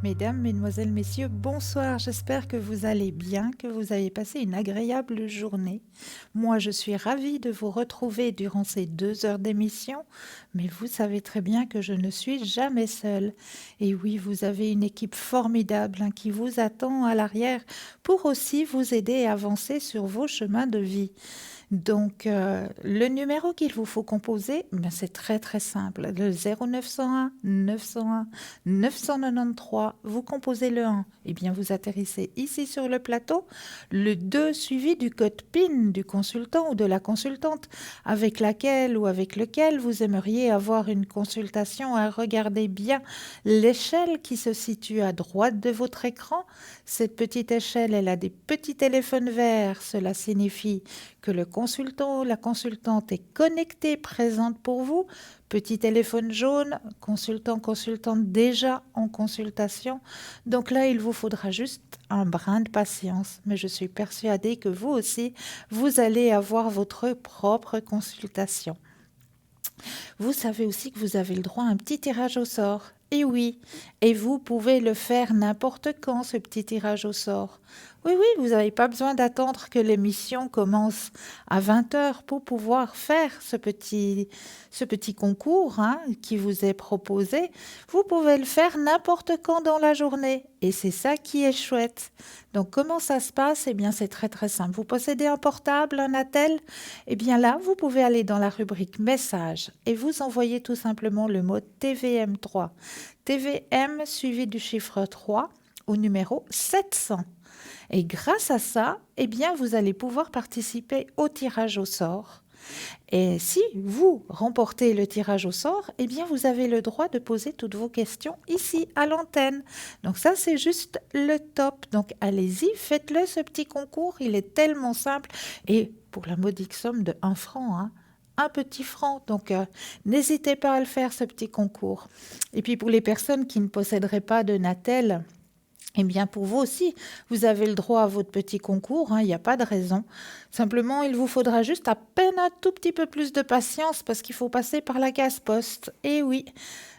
Mesdames, Mesdemoiselles, Messieurs, bonsoir. J'espère que vous allez bien, que vous avez passé une agréable journée. Moi, je suis ravie de vous retrouver durant ces 2 heures d'émission, mais vous savez très bien que je ne suis jamais seule. Et oui, vous avez une équipe formidable qui vous attend à l'arrière pour aussi vous aider à avancer sur vos chemins de vie. Donc, le numéro qu'il vous faut composer, ben, c'est très très simple. Le 0901 901 993, vous composez le 1, et bien vous atterrissez ici sur le plateau. Le 2 suivi du code PIN du consultant ou de la consultante avec laquelle ou avec lequel vous aimeriez avoir une consultation. Regardez bien l'échelle qui se situe à droite de votre écran. Cette petite échelle, elle a des petits téléphones verts. Cela signifie que le consultant ou la consultante est connecté, présente pour vous. Petit téléphone jaune, consultant, consultante déjà en consultation. Donc là, il vous faudra juste un brin de patience. Mais je suis persuadée que vous aussi, vous allez avoir votre propre consultation. Vous savez aussi que vous avez le droit à un petit tirage au sort. Et oui, et vous pouvez le faire n'importe quand, ce petit tirage au sort. Oui, oui, vous n'avez pas besoin d'attendre que l'émission commence à 20 heures pour pouvoir faire ce petit concours qui vous est proposé. Vous pouvez le faire n'importe quand dans la journée. Et c'est ça qui est chouette. Donc, comment ça se passe? Eh bien, c'est très, très simple. Vous possédez un portable, un attel? Eh bien là, vous pouvez aller dans la rubrique Messages et vous envoyer tout simplement le mot TVM3. TVM suivi du chiffre 3 au numéro 700. Et grâce à ça, eh bien, vous allez pouvoir participer au tirage au sort. Et si vous remportez le tirage au sort, eh bien, vous avez le droit de poser toutes vos questions ici à l'antenne. Donc ça, c'est juste le top. Donc allez-y, faites-le, ce petit concours. Il est tellement simple. Et pour la modique somme de 1 franc, un petit franc. Donc, n'hésitez pas à le faire, ce petit concours. Et puis, pour les personnes qui ne posséderaient pas de Natel, eh bien, pour vous aussi, vous avez le droit à votre petit concours, il n'y a pas de raison. Simplement, il vous faudra juste à peine un tout petit peu plus de patience parce qu'il faut passer par la case poste. Et oui,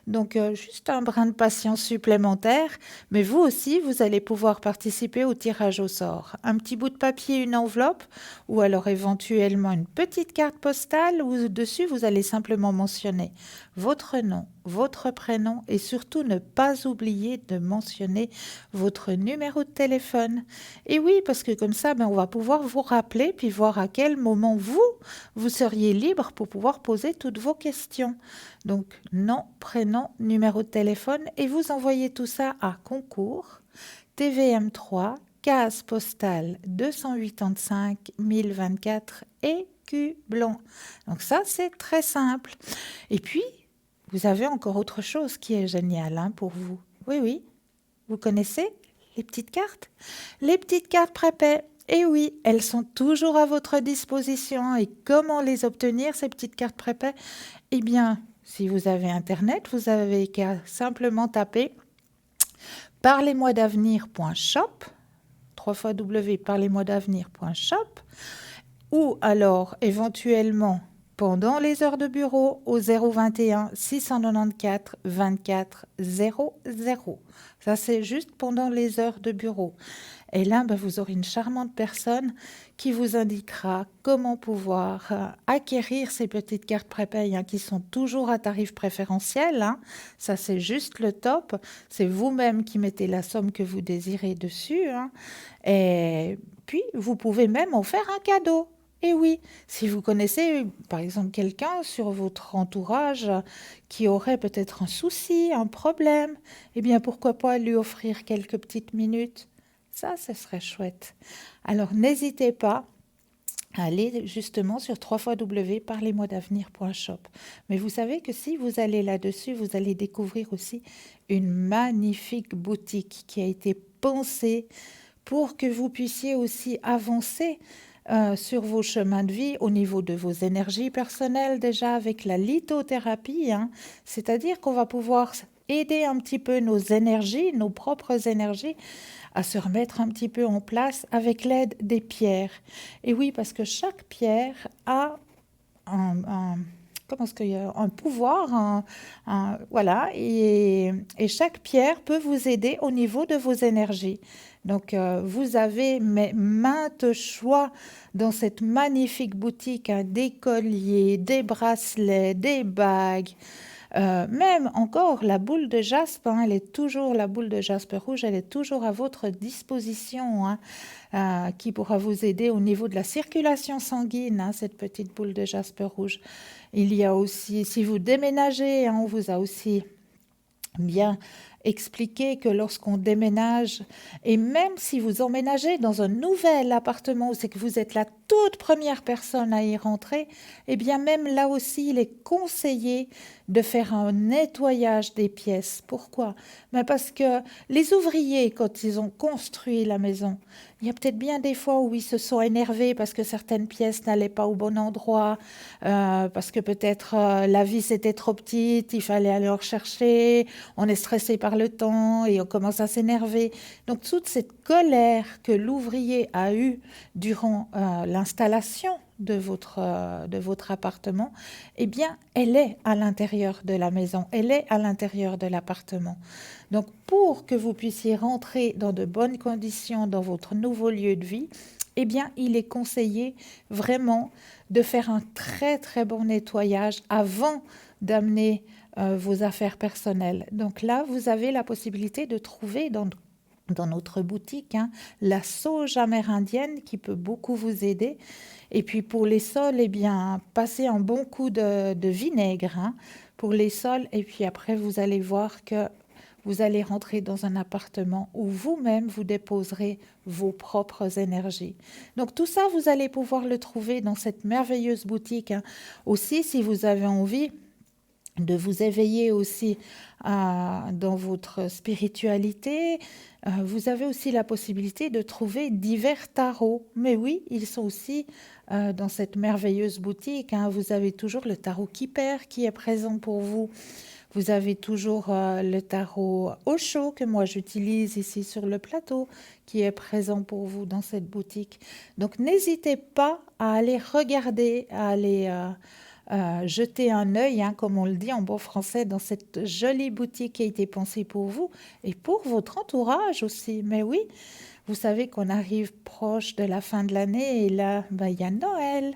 donc juste un brin de patience supplémentaire, mais vous aussi, vous allez pouvoir participer au tirage au sort. Un petit bout de papier, une enveloppe, ou alors éventuellement une petite carte postale où dessus, vous allez simplement mentionner votre nom, votre prénom et surtout ne pas oublier de mentionner votre numéro de téléphone. Et oui, parce que comme ça, on va pouvoir vous rappeler puis voir à quel moment vous seriez libre pour pouvoir poser toutes vos questions. Donc, nom, prénom, numéro de téléphone et vous envoyez tout ça à concours TVM3, case postale 285 1024 écu blanc. Donc ça, c'est très simple. Et puis, vous avez encore autre chose qui est génial pour vous. Oui, oui, vous connaissez les petites cartes? Les petites cartes prépaies. Et oui, elles sont toujours à votre disposition. Et comment les obtenir, ces petites cartes prépaies? Eh bien, si vous avez Internet, vous avez qu'à simplement taper parlez-moi-d'avenir.shop, www.parlez-moi-d'avenir.shop, ou alors éventuellement pendant les heures de bureau au 021 694 24 00. Ça, c'est juste pendant les heures de bureau. Et là, vous aurez une charmante personne qui vous indiquera comment pouvoir acquérir ces petites cartes prépayes qui sont toujours à tarif préférentiel. Ça, c'est juste le top. C'est vous-même qui mettez la somme que vous désirez dessus. Et puis, vous pouvez même en faire un cadeau. Et oui, si vous connaissez par exemple quelqu'un sur votre entourage qui aurait peut-être un souci, un problème, eh bien pourquoi pas lui offrir quelques petites minutes? Ça, ce serait chouette. Alors n'hésitez pas à aller justement sur www.parlez-moi-d'avenir.shop. Mais vous savez que si vous allez là-dessus, vous allez découvrir aussi une magnifique boutique qui a été pensée pour que vous puissiez aussi avancer sur vos chemins de vie au niveau de vos énergies personnelles déjà avec la lithothérapie. C'est-à-dire qu'on va pouvoir aider un petit peu nos énergies, nos propres énergies, à se remettre un petit peu en place avec l'aide des pierres. Et oui, parce que chaque pierre a comment est-ce qu'il y a un pouvoir, voilà, et chaque pierre peut vous aider au niveau de vos énergies. Donc, vous avez maintes choix dans cette magnifique boutique, hein, des colliers, des bracelets, des bagues, même encore la boule de jaspe, hein, la boule de jaspe rouge, elle est toujours à votre disposition, hein, qui pourra vous aider au niveau de la circulation sanguine, hein, cette petite boule de jaspe rouge. Il y a aussi, si vous déménagez, hein, on vous a aussi bien expliqué que lorsqu'on déménage, et même si vous emménagez dans un nouvel appartement où c'est que vous êtes la toute première personne à y rentrer, eh bien même là aussi, il est conseillé de faire un nettoyage des pièces. Pourquoi? Ben parce que les ouvriers, quand ils ont construit la maison, il y a peut-être bien des fois où ils se sont énervés parce que certaines pièces n'allaient pas au bon endroit, parce que peut-être la vis était trop petite, il fallait aller en rechercher, on est stressé par le temps et on commence à s'énerver. Donc toute cette colère que l'ouvrier a eue durant l'installation de votre appartement, eh bien, elle est à l'intérieur de la maison, elle est à l'intérieur de l'appartement. Donc, pour que vous puissiez rentrer dans de bonnes conditions dans votre nouveau lieu de vie, eh bien, il est conseillé vraiment de faire un très, très bon nettoyage avant d'amener vos affaires personnelles. Donc là, vous avez la possibilité de trouver dans notre boutique, hein, la sauge amérindienne qui peut beaucoup vous aider. Et puis pour les sols, eh bien, passez un bon coup de vinaigre, hein, pour les sols. Et puis après, vous allez voir que vous allez rentrer dans un appartement où vous-même, vous déposerez vos propres énergies. Donc tout ça, vous allez pouvoir le trouver dans cette merveilleuse boutique, hein. Aussi, si vous avez envie de vous éveiller aussi dans votre spiritualité. Vous avez aussi la possibilité de trouver divers tarots. Mais oui, ils sont aussi dans cette merveilleuse boutique, hein. Vous avez toujours le tarot Kipper qui est présent pour vous. Vous avez toujours le tarot Osho que moi j'utilise ici sur le plateau qui est présent pour vous dans cette boutique. Donc n'hésitez pas à aller regarder, à aller jeter un œil, hein, comme on le dit en bon français, dans cette jolie boutique qui a été pensée pour vous et pour votre entourage aussi. Mais oui, vous savez qu'on arrive proche de la fin de l'année et là, ben, il y a Noël.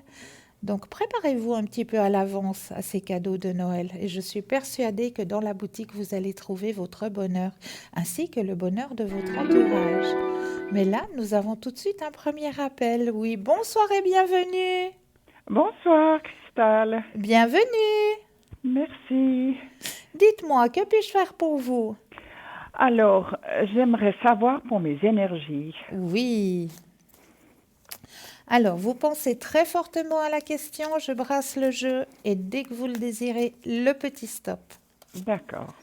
Donc préparez-vous un petit peu à l'avance à ces cadeaux de Noël et je suis persuadée que dans la boutique, vous allez trouver votre bonheur ainsi que le bonheur de votre entourage. Mais là, nous avons tout de suite un premier appel. Oui, bonsoir et bienvenue. Bonsoir, Cristal. Bienvenue. Merci. Dites-moi, que puis-je faire pour vous? Alors, j'aimerais savoir pour mes énergies. Oui. Alors, vous pensez très fortement à la question, je brasse le jeu et dès que vous le désirez, le petit stop. D'accord.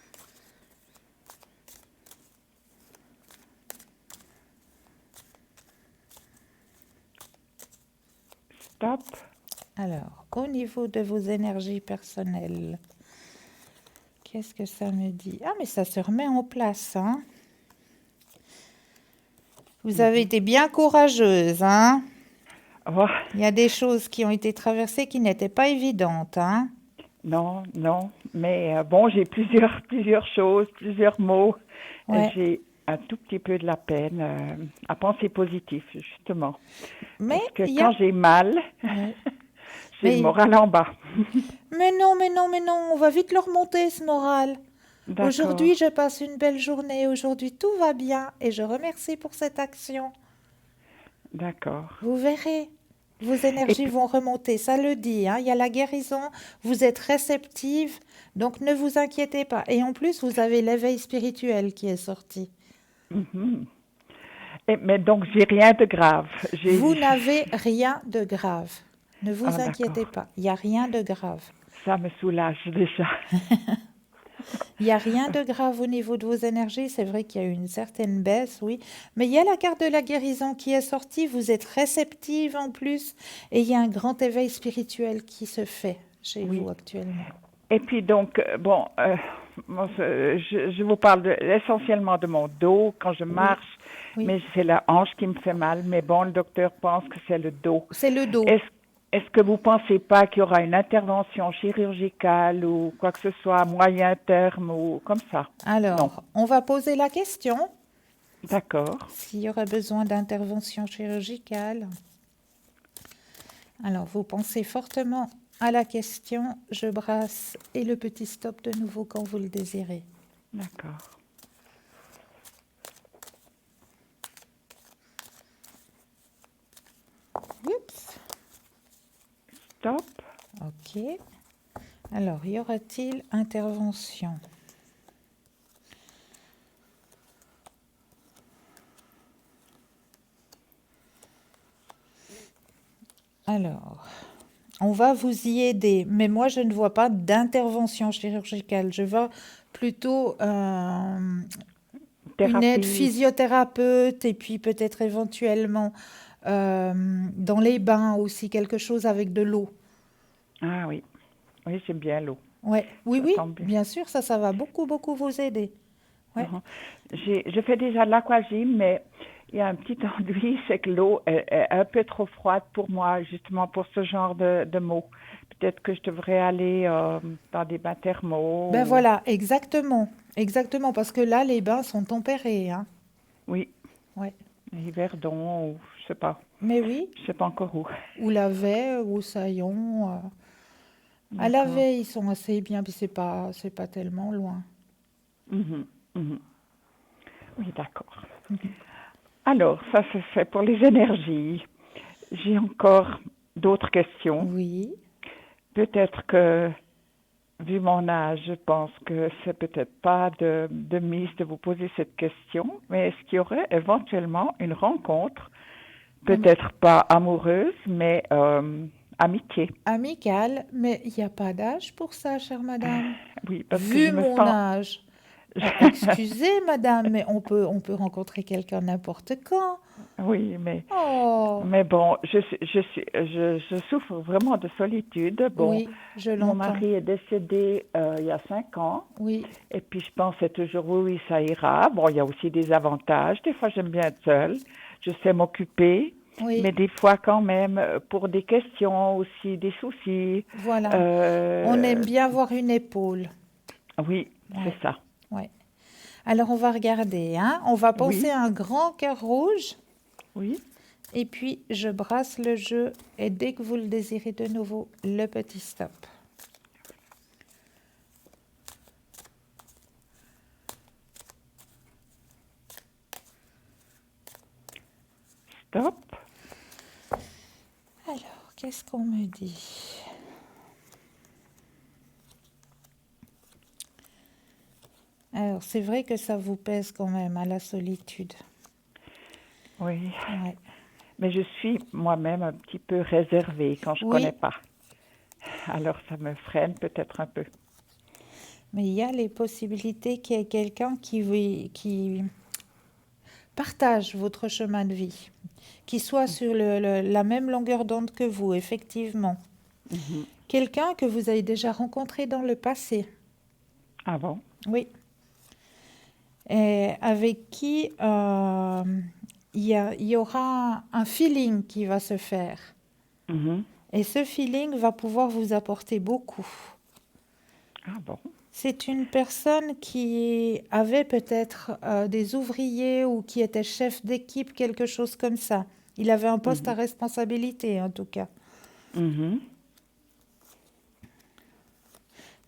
Stop. Alors, au niveau de vos énergies personnelles, qu'est-ce que ça me dit? Ah, mais ça se remet en place, hein? Vous avez été bien courageuse, hein? Oh, Il y a des choses qui ont été traversées qui n'étaient pas évidentes, hein? non, non. Mais bon, j'ai plusieurs choses, plusieurs mots. Ouais. J'ai un tout petit peu de la peine à penser positif, justement. Mais Parce que il y quand a... j'ai mal, Ouais. j'ai le Mais... moral en bas. mais non, mais non, mais non, on va vite le remonter, ce moral. D'accord, Aujourd'hui, je passe une belle journée. Aujourd'hui, tout va bien et je remercie pour cette action. d'accord. Vous verrez, vos Et énergies puis, vont remonter, ça le dit, hein. Il y a la guérison, vous êtes réceptive, donc ne vous inquiétez pas. Et en plus, vous avez l'éveil spirituel qui est sorti. mhm. Mais donc, j'ai rien de grave. Vous n'avez rien de grave. Ne vous Ah, inquiétez d'accord. pas, il n'y a rien de grave. Ça me soulage déjà. Il n'y a rien de grave au niveau de vos énergies. C'est vrai qu'il y a eu une certaine baisse, oui. Mais il y a la carte de la guérison qui est sortie. Vous êtes réceptive en plus. Et il y a un grand éveil spirituel qui se fait chez Oui. vous actuellement. Et puis donc, bon, moi, je vous parle essentiellement de mon dos quand je Oui, marche, oui. mais c'est la hanche qui me fait mal. Mais bon, le docteur pense que c'est le dos. C'est le dos. Est-ce est-ce que vous pensez pas qu'il y aura une intervention chirurgicale ou quoi que ce soit à moyen terme ou comme ça? Non. Alors, on va poser la question D'accord. s'il y aurait besoin d'intervention chirurgicale. Alors, vous pensez fortement à la question, je brasse et le petit stop de nouveau quand vous le désirez. D'accord. Oups. Stop. Ok. Alors, y aura-t-il intervention? Alors, on va vous y aider, mais moi je ne vois pas d'intervention chirurgicale. Je vois plutôt une aide Thérapie. physiothérapeute et puis peut-être éventuellement dans les bains aussi, quelque chose avec de l'eau. Ah oui. Oui, j'aime bien l'eau. Ouais. Oui, Ça oui, tombe bien. bien sûr, ça va beaucoup, beaucoup vous aider. Ouais. Mhm. Je fais déjà de l'aquagym, mais il y a un petit enduit, c'est que l'eau est un peu trop froide pour moi, justement pour ce genre de mots. Peut-être que je devrais aller dans des bains thermaux. Ben voilà, exactement, exactement, parce que là, les bains sont tempérés, hein. Oui, Ouais. Yverdon, ou je sais pas. Mais oui, Je sais pas encore où. ou Lavet, ou Saillon. À D'accord. Lavet, ils sont assez bien, puis c'est pas tellement loin. Mhm, mhm. Oui, d'accord. Alors, ça c'est fait pour les énergies. J'ai encore d'autres questions. Oui. Peut-être que, vu mon âge, je pense que c'est peut-être pas de mise de vous poser cette question, mais est-ce qu'il y aurait éventuellement une rencontre, peut-être pas amoureuse, mais amitié? Amical, mais il n'y a pas d'âge pour ça, chère madame. Oui, parce que je Vu me mon sens... âge. Excusez, madame, mais on peut rencontrer quelqu'un n'importe quand. Oui, Oh, mais bon, je souffre vraiment de solitude. Bon, oui, je mon l'entends. mari est décédé il y a 5 ans. Oui, Et puis je pensais toujours, oui, oui, ça ira. Bon, il y a aussi des avantages. Des fois, j'aime bien être seule. Je sais m'occuper. oui, Mais des fois, quand même, pour des questions aussi, des soucis. voilà. On aime euh, bien avoir une épaule. oui, c'est Ouais, ça. ouais. Alors on va regarder, hein. On va penser Oui, à un grand cœur rouge. oui. Et puis, je brasse le jeu et dès que vous le désirez de nouveau, le petit stop. Stop. Alors, qu'est-ce qu'on me dit? Alors, c'est vrai que ça vous pèse quand même à la solitude. Oui. Ouais. Mais je suis moi-même un petit peu réservée quand je connais Oui, pas. Alors ça me freine peut-être un peu. mais il y a les possibilités qu'il y ait quelqu'un qui partage votre chemin de vie, qui soit sur la même longueur d'onde que vous, effectivement. Mhm. Quelqu'un que vous avez déjà rencontré dans le passé. Ah bon? Oui. Et avec qui il y aura un feeling qui va se faire. Mhm. Et ce feeling va pouvoir vous apporter beaucoup. Ah bon? C'est une personne qui avait peut-être des ouvriers ou qui était chef d'équipe, quelque chose comme ça. Il avait un poste à Mhm. responsabilité en tout cas. Mhm.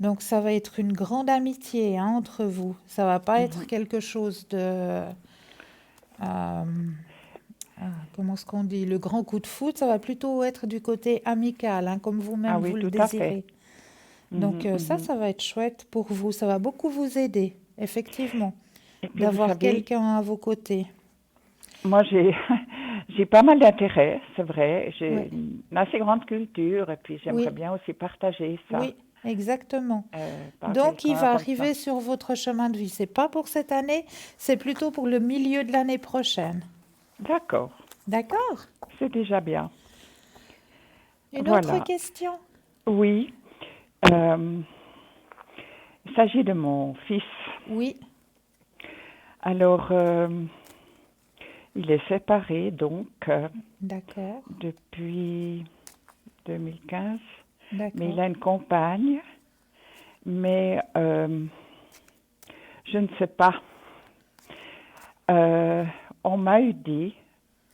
Donc ça va être une grande amitié hein, entre vous. Ça va pas être Mhm. quelque chose de... comment est-ce qu'on dit? Le grand coup de foot, ça va plutôt être du côté amical, hein, comme Ah vous-même oui, vous le tout à fait. désirez. Donc Mhm, mhm. ça va être chouette pour vous. Ça va beaucoup vous aider, effectivement, Et puis vous d'avoir savez, quelqu'un à vos côtés. moi j'ai j'ai pas mal d'intérêts, c'est vrai. Ouais. J'ai une assez grande culture et puis j'aimerais Oui, bien aussi partager ça, oui, exactement. par Donc, il quelqu'un va comme ça. arriver sur votre chemin de vie. C'est pas pour cette année, c'est plutôt pour le milieu de l'année prochaine. D'accord, D'accord? c'est déjà bien. Une autre Voilà. question? Oui, euh, il s'agit de mon fils. Oui, Alors, il est séparé donc d'accord. depuis 2015. Mais D'accord. il a une compagne. Mais je ne sais pas. Euh, on m'a eu dit,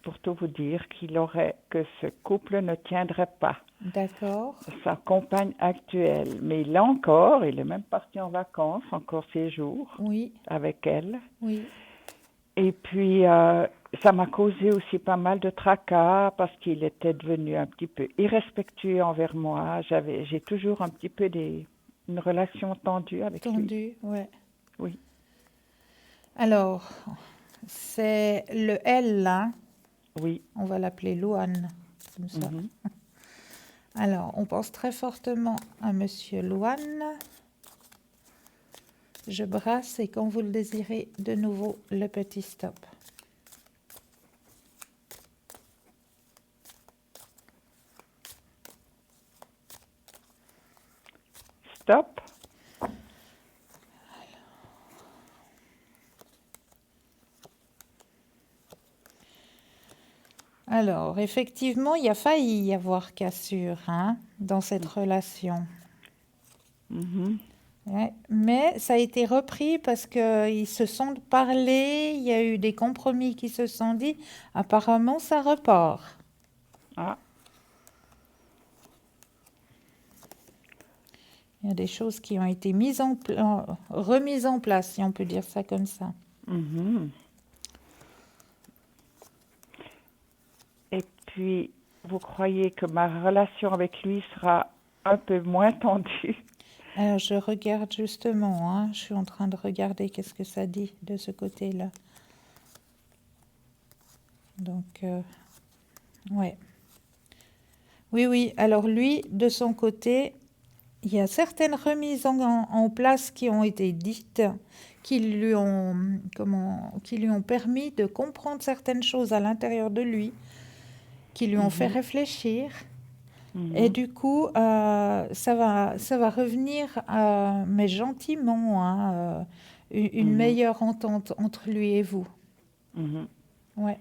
pour tout vous dire, que ce couple ne tiendrait pas. D'accord. Sa compagne actuelle. Mais il est même parti en vacances, encore 6 jours Oui, avec elle. oui. Et puis, ça m'a causé aussi pas mal de tracas parce qu'il était devenu un petit peu irrespectueux envers moi. J'ai toujours un petit peu une relation tendue avec lui. Tendu, ouais. Oui. Alors, c'est le L là. Oui. On va l'appeler Louane, comme ça. Mhm. Alors, on pense très fortement à Monsieur Louane. Je brasse et quand vous le désirez, de nouveau, le petit stop. Stop. Alors, effectivement, il y a failli y avoir cassure hein, dans cette relation. Mhm. Ouais, mais ça a été repris parce qu'ils se sont parlé, il y a eu des compromis qui se sont dit. Apparemment, ça repart. Ah. Il y a des choses qui ont été remises en place, si on peut dire ça comme ça. Mhm. Et puis, vous croyez que ma relation avec lui sera un peu moins tendue? Alors, je regarde justement, hein, je suis en train de regarder qu'est-ce que ça dit de ce côté-là. Donc, ouais. Oui, oui. Alors, lui, de son côté, il y a certaines remises en place qui ont été dites, qui lui ont permis de comprendre certaines choses à l'intérieur de lui, qui lui ont fait Mhm. réfléchir. Et Mhm. du coup, ça va revenir, mais gentiment, hein, une Mhm. meilleure entente entre lui et vous. Mhm. Ouais, ouais.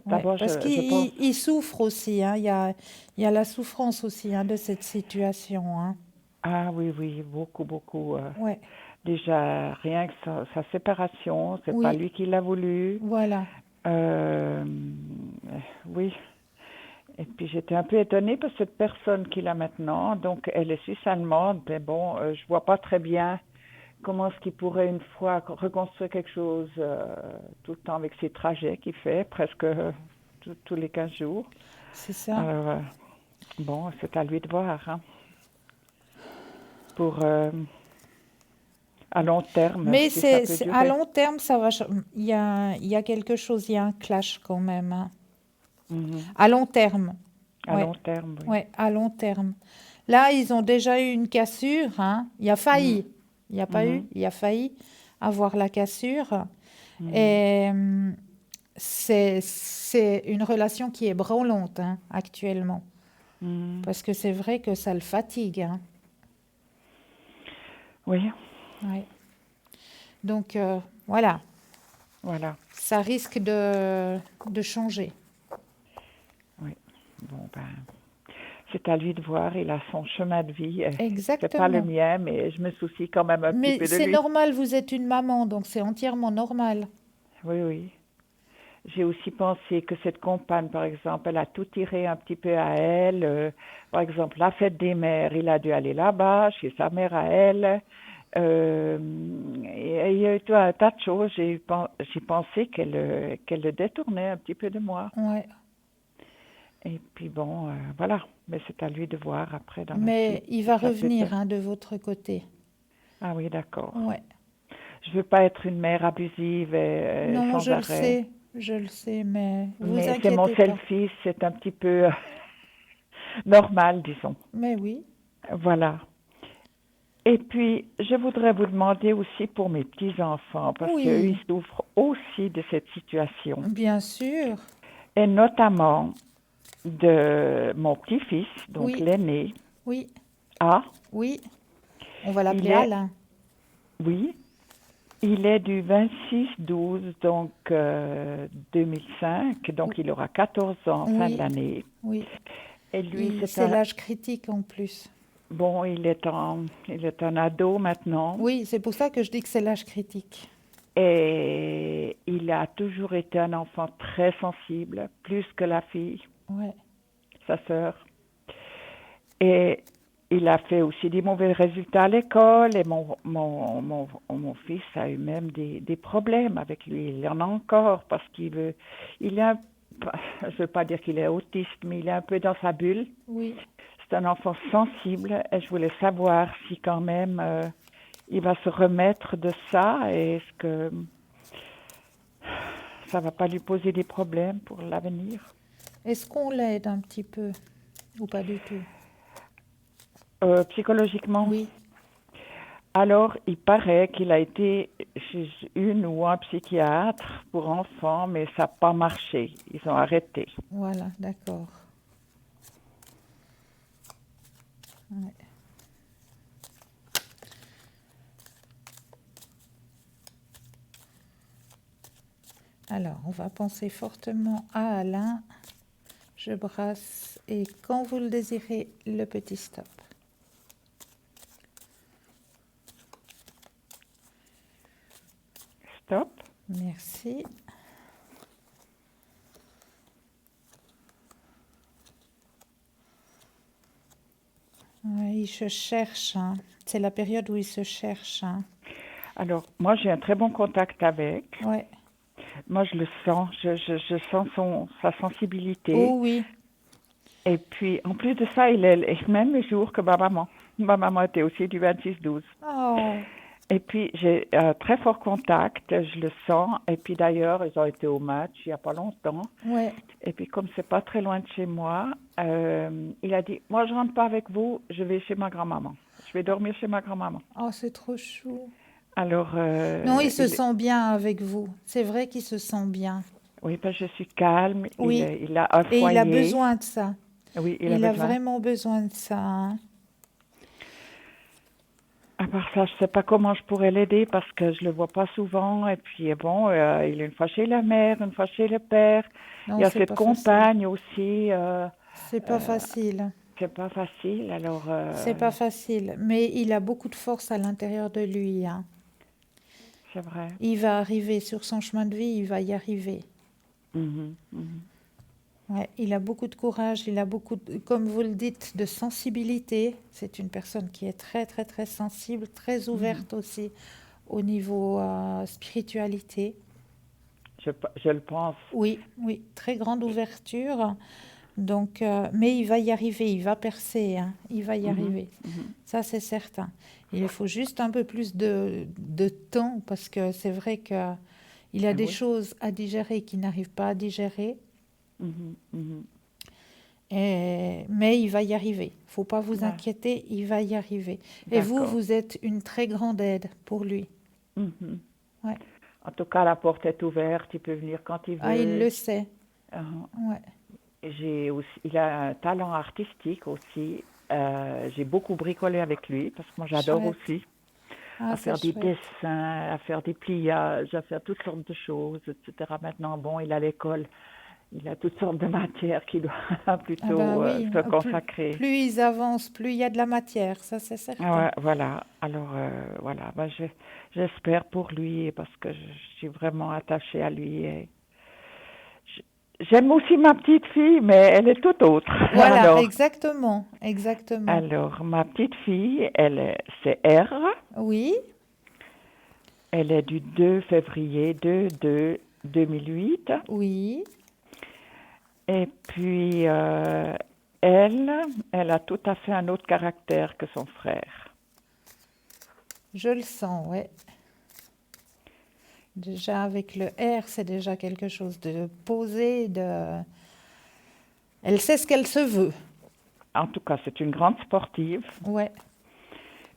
D'abord, Parce je pense. qu'il souffre aussi, hein. Il y a la souffrance aussi hein, de cette situation. Hein. Ah oui, oui, beaucoup, beaucoup. Ouais, Déjà, rien que sa séparation, c'est pas oui, lui qui l'a voulu. voilà. Euh, oui. Et puis j'étais un peu étonnée parce que cette personne qu'il a maintenant, donc elle est suisse-allemande, mais bon, je vois pas très bien comment est-ce qu'il pourrait une fois reconstruire quelque chose tout le temps avec ces trajets qu'il fait, presque tous les 15 jours. C'est ça. Alors, bon, c'est à lui de voir, hein, pour à long terme, Mais si ça peut à durer. long terme, ça va. Il y a quelque chose, il y a un clash quand même. Hein. Mhm. À long terme. À Ouais, long terme, oui. ouais, à long terme. Là, ils ont déjà eu une cassure. Hein. Il y a Mhm. failli. Il n'y a pas eu. Mhm. Il y a failli avoir la cassure. Mhm. Et c'est une relation qui est branlante hein, actuellement. Mhm. Parce que c'est vrai que ça le fatigue. Hein. Oui, Ouais. Donc, voilà. voilà. Ça risque de changer. Oui. Bon, ben, c'est à lui de voir. Il a son chemin de vie. C'est pas le Exactement. mien, mais je me soucie quand même un petit Mais peu de c'est lui. normal, vous êtes une maman, donc c'est entièrement normal. Oui, oui. J'ai aussi pensé que cette compagne, par exemple, elle a tout tiré un petit peu à elle. Par exemple, la fête des mères, il a dû aller là-bas, chez sa mère à elle. Et il y a eu tout un tas de choses. J'ai pensé qu'elle le détournait un petit peu de moi. Ouais. Et puis bon, voilà. Mais c'est à lui de voir après dans la Mais suite il si va ça peut revenir être. hein, de votre côté. Ah oui, d'accord. Ouais. Je veux pas être une mère abusive et Non, sans arrêt. je le sais, mais vous Mais c'est mon inquiétez pas. selfie, c'est un petit peu normal, disons. Mais oui, Voilà. Et puis, je voudrais vous demander aussi pour mes petits-enfants, parce qu'eux, ils oui, souffrent aussi de cette situation. bien sûr. Et notamment de mon petit-fils, donc Oui, l'aîné, oui, A. oui. On va Il l'appeler est, Alain. oui, il est du 26-12, donc 2005, donc il aura 14 ans fin de Oui, l'année. oui, Et lui, C'est l'âge critique en plus. bon, il est un ado maintenant. Oui, c'est pour ça que je dis que c'est l'âge critique. Et il a toujours été un enfant très sensible, plus que la fille, Ouais. sa sœur. Et il a fait aussi des mauvais résultats à l'école. Et mon fils a eu même des problèmes avec lui. Il y en a encore parce il est je ne veux pas dire qu'il est autiste, mais il est un peu dans sa bulle. Oui. C'est un enfant sensible et je voulais savoir si quand même il va se remettre de ça et est-ce que ça va pas lui poser des problèmes pour l'avenir. Est-ce qu'on l'aide un petit peu ou pas du tout? Psychologiquement, Oui. alors il paraît qu'il a été chez une ou un psychiatre pour enfants, mais ça n'a pas marché. Ils ont arrêté. Voilà, d'accord. Ouais. Alors, on va penser fortement à Alain. Je brasse et quand vous le désirez, le petit stop. Stop. Merci. Ouais, il se cherche, hein. C'est la période où il se cherche, hein. Alors, moi, j'ai un très bon contact avec. Ouais. Moi, je le sens. Je sens sa sensibilité. Oh oui. Et puis, en plus de ça, il est le même jour que ma maman. Ma maman était aussi du 26-12. Oh. Et puis, j'ai un très fort contact, je le sens. Et puis, d'ailleurs, ils ont été au match il n'y a pas longtemps. Ouais. Et puis, comme c'est pas très loin de chez moi, il a dit, moi, je rentre pas avec vous, je vais chez ma grand-maman. Je vais dormir chez ma grand-maman. Oh, c'est trop chou. Alors, Non, il se sent bien avec vous. C'est vrai qu'il se sent bien. oui, parce que je suis calme. Oui. Il a un Et il a foyer. besoin de ça. Oui, Il a besoin. vraiment besoin de ça, hein. À part ça, je sais pas comment je pourrais l'aider parce que je le vois pas souvent. Et puis, bon, il est une fois chez la mère, une fois chez le père. Non, Il y a c'est cette pas facile. compagne aussi. C'est pas facile. C'est pas facile. Alors, C'est pas facile. Mais il a beaucoup de force à l'intérieur de lui, hein. c'est vrai. Il va arriver sur son chemin de vie, il va y arriver. Mhm, mhm. Ouais, il a beaucoup de courage, il a beaucoup, comme vous le dites, de sensibilité. C'est une personne qui est très, très, très sensible, très ouverte aussi au niveau spiritualité. Je le pense. Oui, oui, très grande ouverture. Donc, mais il va y arriver, il va percer, hein, il va y arriver. Ça, c'est certain. Il faut juste un peu plus de temps parce que c'est vrai que il a des oui. choses à digérer qu'il n'arrive pas à digérer. Mhm, mhm. Mais il va y arriver. Faut pas vous Ouais. inquiéter, il va y arriver. Et vous, D'accord. vous êtes une très grande aide pour lui. Mhm. Ouais. En tout cas, la porte est ouverte. Il peut venir quand il veut. Ah, il le sait. Ouais. Il a un talent artistique aussi. J'ai beaucoup bricolé avec lui parce que moi j'adore Chouette. aussi Ah, à faire c'est des chouette. dessins, à faire des pliages, à faire toutes sortes de choses, etc. Maintenant, bon, il a l'école, il a toutes sortes de matières qu'il doit plutôt Ah bah oui, se consacrer. plus ils avancent, plus il y a de la matière, ça c'est certain. Ouais, voilà. Alors voilà, ben, j'espère pour lui parce que je suis vraiment attachée à lui. Et j'aime aussi ma petite fille, mais elle est tout autre. Voilà, Alors, exactement, exactement. alors ma petite fille, c'est R. Oui, Elle est du 2 février 2008. oui, Et puis, elle a tout à fait un autre caractère que son frère. je le sens, ouais. Déjà avec le R, c'est déjà quelque chose de posé, de... Elle sait ce qu'elle se veut. En tout cas, c'est une grande sportive. Ouais.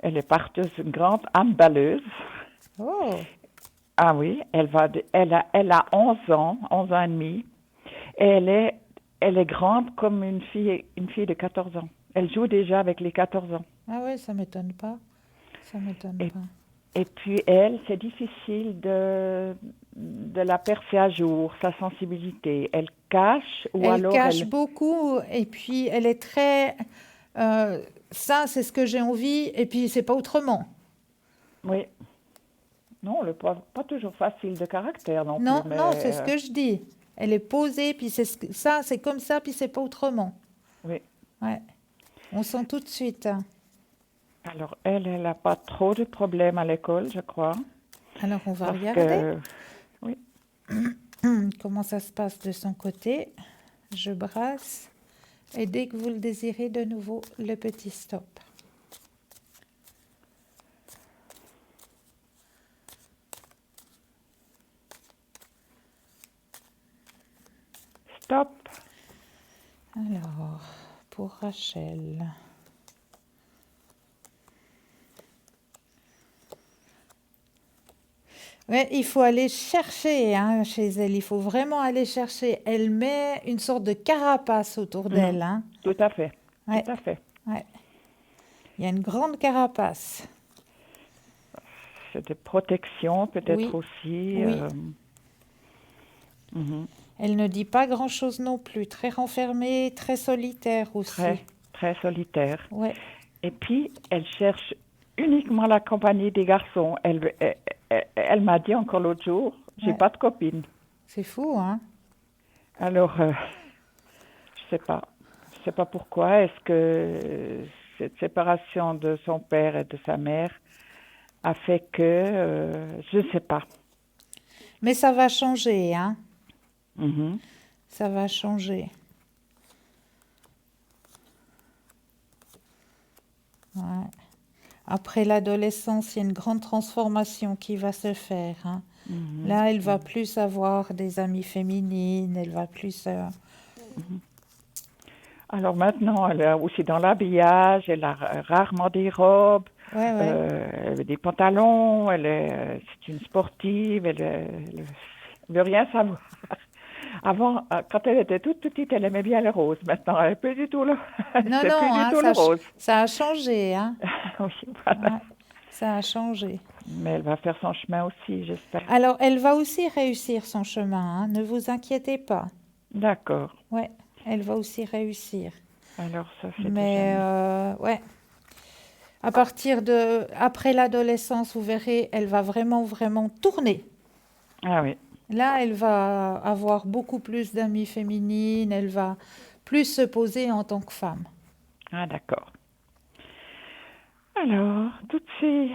Elle est parteuse, une grande handballeuse. Oh, Ah oui, elle a 11 ans, 11 ans et demi. Et elle est grande comme une fille de 14 ans. Elle joue déjà avec les 14 ans. ah ouais, ça m'étonne pas. Ça m'étonne Et, pas. et puis c'est difficile de la percer à jour, sa sensibilité. Elle cache ou Elle alors cache elle... beaucoup et puis elle est très... ça, c'est ce que j'ai envie et puis c'est pas autrement. Oui, non, elle n'est pas toujours facile de caractère non plus, Non, non, mais c'est ce que je dis. Elle est posée, puis ça, c'est comme ça, puis c'est pas autrement. oui. Ouais, on sent tout de suite, hein. Alors elle n'a pas trop de problèmes à l'école, je crois, Alors, on va parce regarder que, oui, comment ça se passe de son côté. Je brasse et dès que vous le désirez, de nouveau, le petit stop. stop. Alors, pour Rachel. Ouais, il faut aller chercher hein, chez elle. Il faut vraiment aller chercher. Elle met une sorte de carapace autour Mhm. d'elle, hein. Tout à fait, tout Ouais, à fait. ouais. Il y a une grande carapace. C'est de protection peut-être Oui, aussi. oui. Mhm. Elle ne dit pas grand-chose non plus. Très renfermée, très solitaire Très, aussi. très solitaire. Ouais, Et puis, elle cherche uniquement la compagnie des garçons. Elle m'a dit encore l'autre jour, j'ai ouais. pas de copine. C'est fou, hein? Alors, je sais pas. Je sais pas pourquoi. Est-ce que cette séparation de son père et de sa mère a fait que, je sais pas. Mais ça va changer, hein? Mhm. Ça va changer. Ouais. Après l'adolescence, il y a une grande transformation qui va se faire, hein. Mhm. Là, elle va Mhm. plus avoir des amies féminines, elle va plus... Alors maintenant, elle est aussi dans l'habillage, elle a rarement des robes, Ouais, ouais. elle a des pantalons, c'est une sportive, elle veut rien savoir. Avant, quand elle était toute petite, elle aimait bien le rose. Maintenant, elle n'est plus du tout le, Non, c'est plus non, du hein, tout le rose. ça a changé, hein. Oui, voilà. Ouais, ça a changé. Mais elle va faire son chemin aussi, j'espère. Alors, elle va aussi réussir son chemin, hein, ne vous inquiétez pas. D'accord. Ouais, elle va aussi réussir. Alors ça, c'est déjà Mais mieux. ouais, à partir de après l'adolescence, vous verrez, elle va vraiment vraiment tourner. Ah oui. Là, elle va avoir beaucoup plus d'amies féminines, elle va plus se poser en tant que femme. Ah d'accord. Alors, toutes ces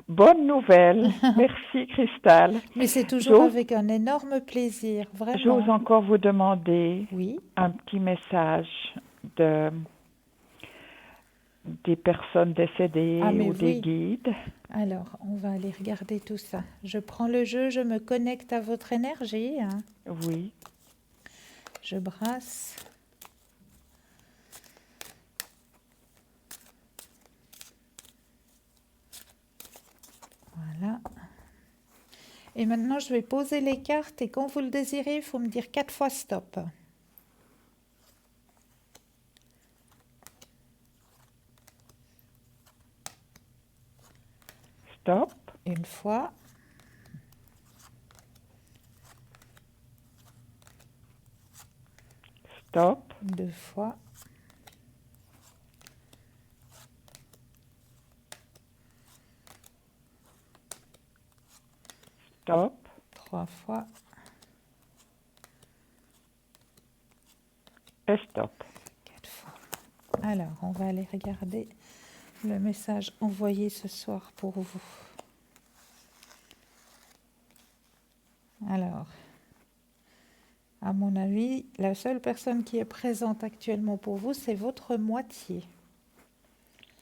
bonnes nouvelles. Merci, Cristal. Mais c'est toujours J'ose, avec un énorme plaisir, j'ose vraiment. encore vous demander Oui. un petit message de, des personnes Ah, décédées mais ou des oui. guides. Alors, on va aller regarder tout ça. Je prends le jeu, je me connecte à votre énergie, hein. Oui. Je brasse. Voilà. Et maintenant, je vais poser les cartes et quand vous le désirez, il faut me dire 4 fois stop. Stop. Une fois, Stop. 2 fois, Stop. 3 fois, Et stop. 4 fois. Alors, on va aller regarder le message envoyé ce soir pour vous. Alors, à mon avis, la seule personne qui est présente actuellement pour vous, c'est votre moitié.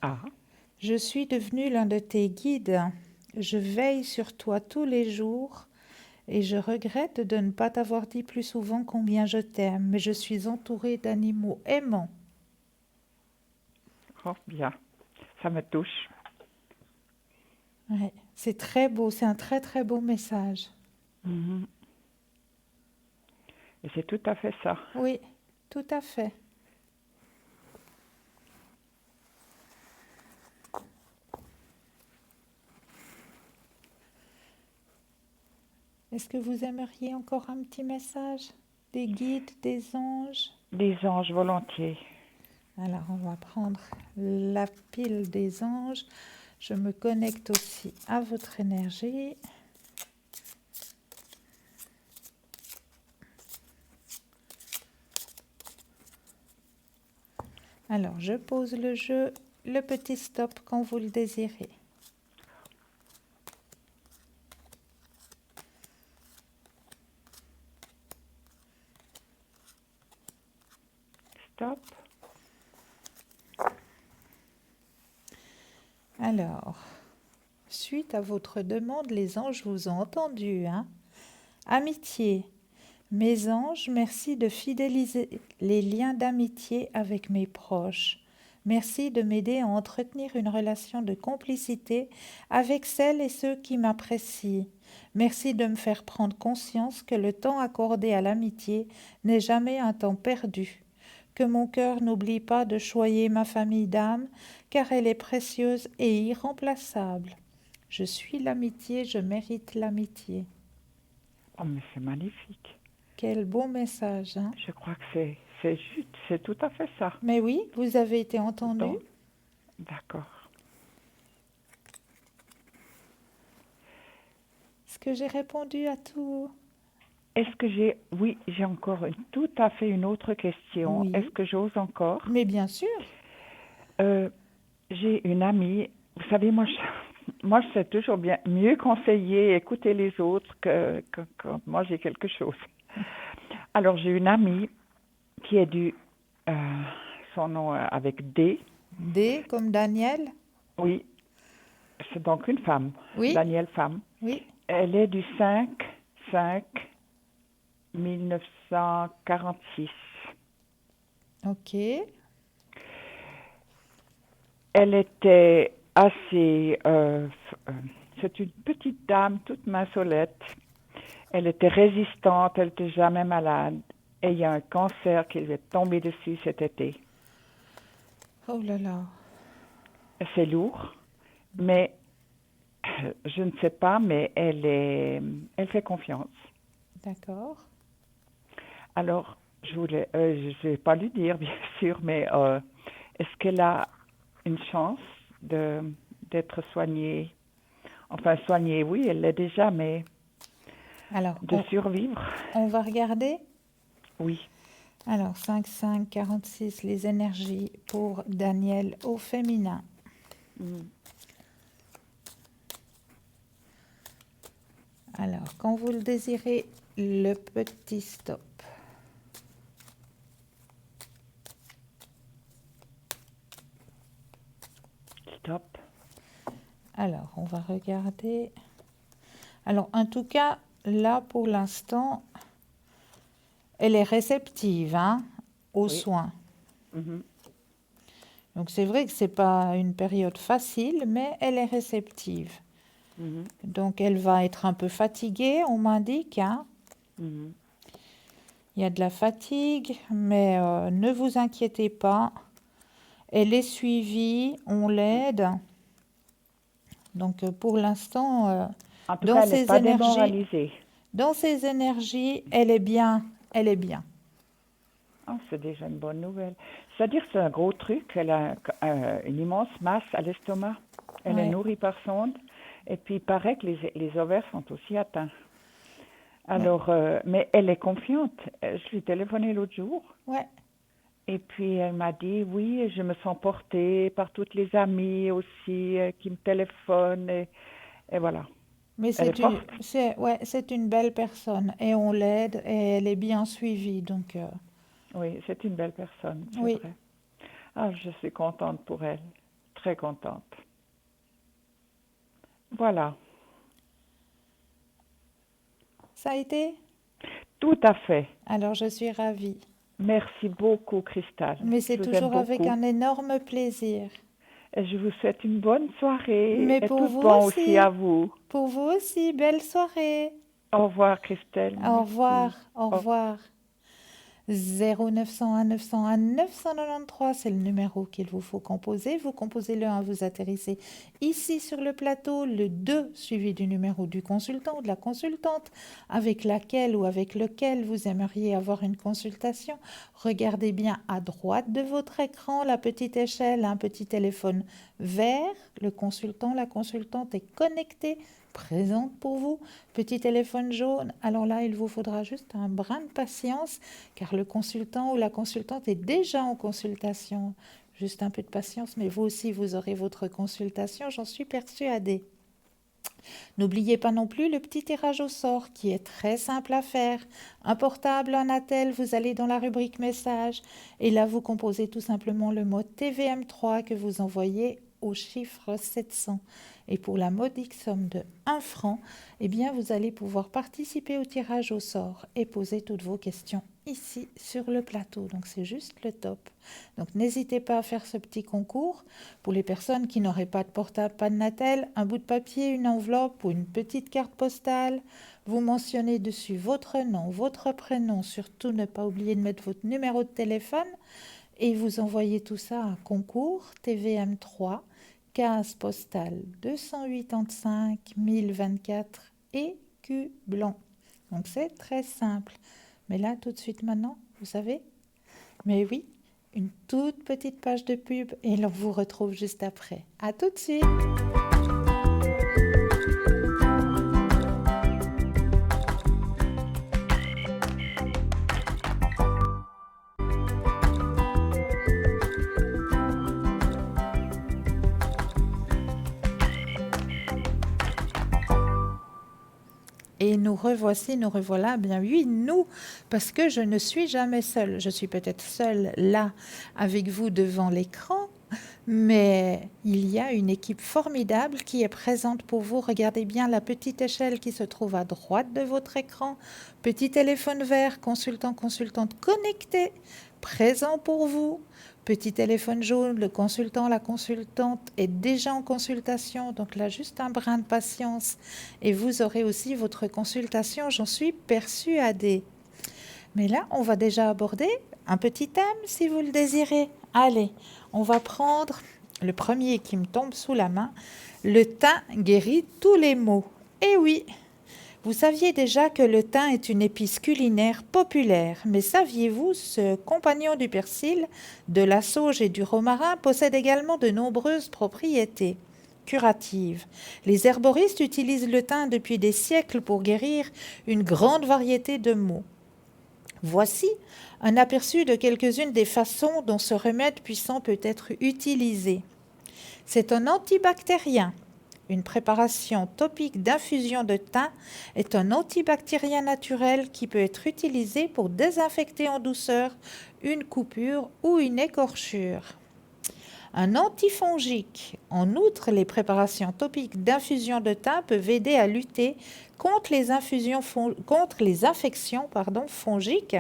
Ah. Je suis devenu l'un de tes guides. Je veille sur toi tous les jours et je regrette de ne pas t'avoir dit plus souvent combien je t'aime, mais je suis entourée d'animaux aimants. Oh, bien. Ça me touche. Ouais, c'est très beau, c'est un très très beau message. Mhm. Et c'est tout à fait ça. Oui, tout à fait. Est-ce que vous aimeriez encore un petit message? des guides, des anges. Des anges volontiers. Alors, on va prendre la pile des anges. Je me connecte aussi à votre énergie. Alors, je pose le jeu, le petit stop quand vous le désirez. Stop. Alors, suite à votre demande, les anges vous ont entendu, hein? Amitié. Mes anges, merci de fidéliser les liens d'amitié avec mes proches. Merci de m'aider à entretenir une relation de complicité avec celles et ceux qui m'apprécient. Merci de me faire prendre conscience que le temps accordé à l'amitié n'est jamais un temps perdu. Que mon cœur n'oublie pas de choyer ma famille d'âme, car elle est précieuse et irremplaçable. Je suis l'amitié, je mérite l'amitié. Oh, mais c'est magnifique. Quel beau message, hein? Je crois que c'est juste, c'est tout à fait ça. Mais oui, vous avez été entendu. D'accord. Est-ce que j'ai répondu à tout? Est-ce que oui, j'ai encore tout à fait une autre question. Oui. Est-ce que j'ose encore? Mais bien sûr. J'ai une amie, vous savez, moi, je sais toujours bien mieux conseiller, écouter les autres que quand moi j'ai quelque chose. Alors, j'ai une amie qui est son nom avec D. D comme Daniel? Oui, c'est donc une femme, Oui. Danielle femme. Oui. Elle est du 5/5/1946. Ok. Elle était assez... c'est une petite dame, toute minceolette. Elle était résistante, elle n'était jamais malade. Et il y a un cancer qui lui est tombé dessus cet été. Oh là là. C'est lourd, mais je ne sais pas, mais elle fait confiance. D'accord. Alors, je vais pas lui dire, bien sûr, mais est-ce qu'elle a une chance d'être soignée? Enfin, soignée, oui, elle l'est déjà, mais Alors, de survivre? on va regarder. Oui. Alors, 5, 5, 46, les énergies pour Daniel au féminin. Alors, quand vous le désirez, le petit stop. Stop. Alors, on va regarder. Alors, en tout cas, là, pour l'instant, elle est réceptive, hein, aux soins. Donc, c'est vrai que ce n'est pas une période facile, mais elle est réceptive. Donc, elle va être un peu fatiguée, on m'indique, hein. Il y a de la fatigue, mais ne vous inquiétez pas. Elle est suivie, on l'aide. Donc, pour l'instant, En tout cas, elle n'est pas démoralisée. dans ses énergies, elle est bien. Elle est bien. Oh, c'est déjà une bonne nouvelle. C'est-à-dire que c'est un gros truc. Elle a une immense masse à l'estomac. Elle est nourrie par sonde. Et puis, il paraît que les ovaires sont aussi atteints. Alors, mais elle est confiante. Je lui ai téléphoné l'autre jour. Ouais. Et puis, elle m'a dit, oui, je me sens portée par toutes les amies aussi qui me téléphonent. Et voilà. Mais c'est une belle personne. Et on l'aide et elle est bien suivie. Donc, oui, c'est une belle personne, c'est oui. vrai. Ah, je suis contente pour elle. Très contente. Voilà. Ça a été? Tout à fait. Alors, je suis ravie. Merci beaucoup, Cristal. Mais c'est toujours avec un énorme plaisir. Et je vous souhaite une bonne soirée. Mais et pour tout vous bon aussi à vous. Pour vous aussi, belle soirée. Au revoir, Christelle. Au revoir, Merci. au revoir. 0901 901 993, c'est le numéro qu'il vous faut composer. Vous composez le 1, vous atterrissez ici sur le plateau, le 2 suivi du numéro du consultant ou de la consultante avec laquelle ou avec lequel vous aimeriez avoir une consultation. Regardez bien à droite de votre écran la petite échelle, un petit téléphone vert. Le consultant, la consultante est connecté, présente pour vous. Petit téléphone jaune, alors là, il vous faudra juste un brin de patience car le consultant ou la consultante est déjà en consultation. Juste un peu de patience, mais vous aussi, vous aurez votre consultation, j'en suis persuadée. N'oubliez pas non plus le petit tirage au sort qui est très simple à faire. Un portable, un attel, vous allez dans la rubrique message et là vous composez tout simplement le mot TVM3 que vous envoyez au chiffre 700. Et pour la modique somme de 1 franc, eh bien vous allez pouvoir participer au tirage au sort et poser toutes vos questions ici sur le plateau. Donc c'est juste le top. Donc n'hésitez pas à faire ce petit concours. Pour les personnes qui n'auraient pas de portable, pas de Natel, un bout de papier, une enveloppe ou une petite carte postale, vous mentionnez dessus votre nom, votre prénom, surtout ne pas oublier de mettre votre numéro de téléphone et vous envoyez tout ça à concours TVM3 15 postale 285 1024 écus blanc. Donc c'est très simple. Mais là, tout de suite maintenant, vous savez? Mais oui, une toute petite page de pub et on vous retrouve juste après. À tout de suite! Et nous revoici, nous revoilà, bien oui, nous, parce que je ne suis jamais seule. Je suis peut-être seule là, avec vous devant l'écran, mais il y a une équipe formidable qui est présente pour vous. Regardez bien la petite échelle qui se trouve à droite de votre écran. Petit téléphone vert, consultant, consultante connecté, présent pour vous. Petit téléphone jaune, le consultant, la consultante est déjà en consultation, donc là juste un brin de patience et vous aurez aussi votre consultation, j'en suis persuadée. Mais là, on va déjà aborder un petit thème si vous le désirez. Allez, on va prendre le premier qui me tombe sous la main. Le thym guérit tous les maux. Eh oui! Vous saviez déjà que le thym est une épice culinaire populaire, mais saviez-vous, ce compagnon du persil, de la sauge et du romarin possède également de nombreuses propriétés curatives. Les herboristes utilisent le thym depuis des siècles pour guérir une grande variété de maux. Voici un aperçu de quelques-unes des façons dont ce remède puissant peut être utilisé. C'est un antibactérien. Une préparation topique d'infusion de thym est un antibactérien naturel qui peut être utilisé pour désinfecter en douceur une coupure ou une écorchure. Un antifongique. En outre, les préparations topiques d'infusion de thym peuvent aider à lutter contre les infections fongiques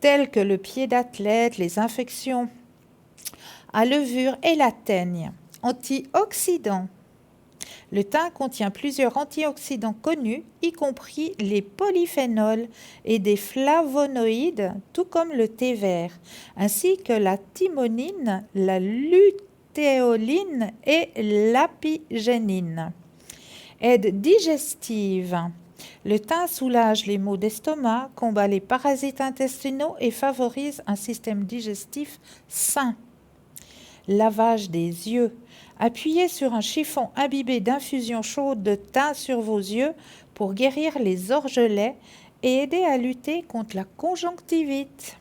telles que le pied d'athlète, les infections à levure et la teigne. Antioxydant. Le thym contient plusieurs antioxydants connus, y compris les polyphénols et des flavonoïdes, tout comme le thé vert, ainsi que la thymonine, la lutéoline et l'apigénine. Aide digestive. Le thym soulage les maux d'estomac, combat les parasites intestinaux et favorise un système digestif sain. Lavage des yeux. Appuyez sur un chiffon imbibé d'infusion chaude de thym sur vos yeux pour guérir les orgelets et aider à lutter contre la conjonctivite.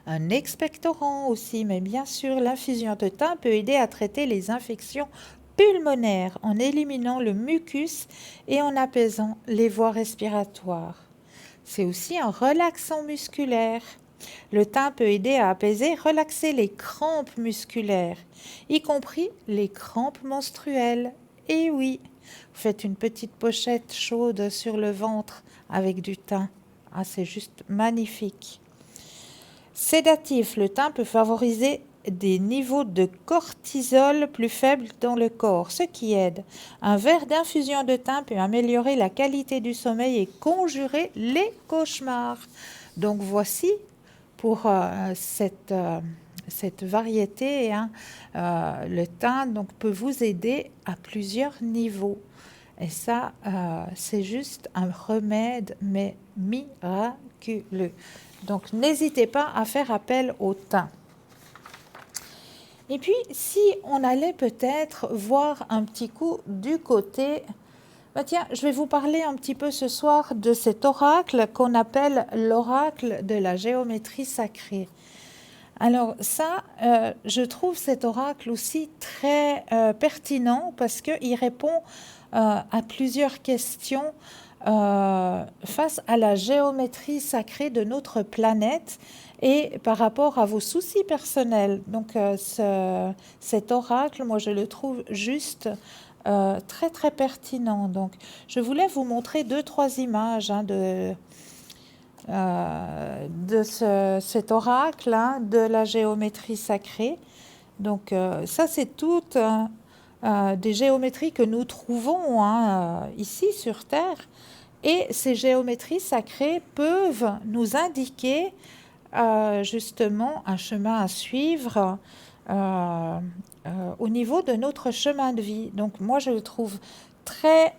Un expectorant aussi, mais bien sûr, l'infusion de thym peut aider à traiter les infections pulmonaires en éliminant le mucus et en apaisant les voies respiratoires. C'est aussi un relaxant musculaire. Le thym peut aider à apaiser, relaxer les crampes musculaires, y compris les crampes menstruelles. Et oui, vous faites une petite pochette chaude sur le ventre avec du thym. Ah, c'est juste magnifique. Sédatif, le thym peut favoriser des niveaux de cortisol plus faibles dans le corps, ce qui aide. Un verre d'infusion de thym peut améliorer la qualité du sommeil et conjurer les cauchemars. Donc voici pour cette variété, hein, le thym donc, peut vous aider à plusieurs niveaux. Et ça, c'est juste un remède, mais miraculeux. Donc n'hésitez pas à faire appel au thym. Et puis, si on allait peut-être voir un petit coup du côté... Bah tiens, je vais vous parler un petit peu ce soir de cet oracle qu'on appelle l'oracle de la géométrie sacrée. Alors ça, je trouve cet oracle aussi très pertinent parce qu'il répond à plusieurs questions face à la géométrie sacrée de notre planète et par rapport à vos soucis personnels. Donc cet oracle, moi je le trouve juste très très pertinent. Donc je voulais vous montrer 2-3 images hein, de cet oracle hein, de la géométrie sacrée. Donc ça c'est toutes des géométries que nous trouvons hein, ici sur Terre. Et ces géométries sacrées peuvent nous indiquer justement un chemin à suivre au niveau de notre chemin de vie. Donc moi je le trouve très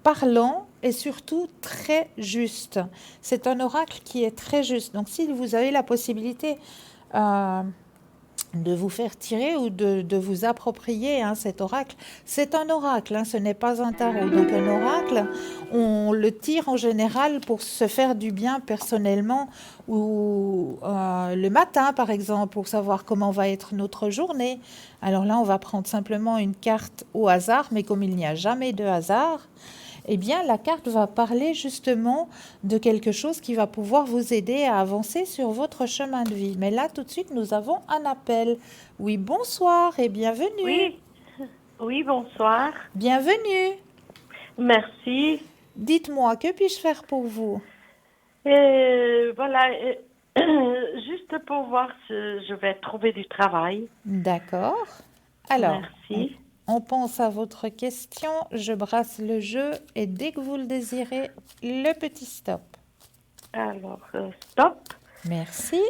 parlant et surtout très juste. C'est un oracle qui est très juste. Donc si vous avez la possibilité de vous faire tirer ou de vous approprier hein, cet oracle. C'est un oracle, hein, ce n'est pas un tarot. Donc un oracle, on le tire en général pour se faire du bien personnellement ou le matin par exemple pour savoir comment va être notre journée. Alors là, on va prendre simplement une carte au hasard, mais comme il n'y a jamais de hasard, eh bien, la carte va parler justement de quelque chose qui va pouvoir vous aider à avancer sur votre chemin de vie. Mais là, tout de suite, nous avons un appel. Oui, bonsoir et bienvenue. Oui, oui, bonsoir. Bienvenue. Merci. Dites-moi, que puis-je faire pour vous? Voilà, juste pour voir si je vais trouver du travail. D'accord. Alors, Merci. on pense à votre question. Je brasse le jeu et dès que vous le désirez, le petit stop. Alors, stop. Merci.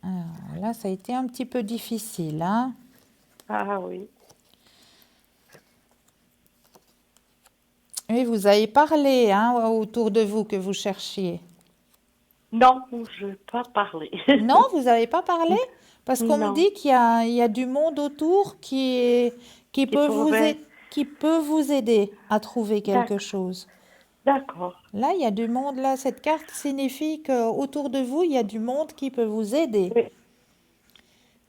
Alors là, ça a été un petit peu difficile, hein? Ah oui. Oui, vous avez parlé hein, autour de vous que vous cherchiez. Non, je ne vais pas parler. Non, vous n'avez pas parlé? Parce qu'on me Non. dit qu'il y a du monde autour qui peut vous aider à trouver quelque chose. D'accord. Là, il y a du monde. Là, cette carte signifie qu'autour de vous, il y a du monde qui peut vous aider. Oui.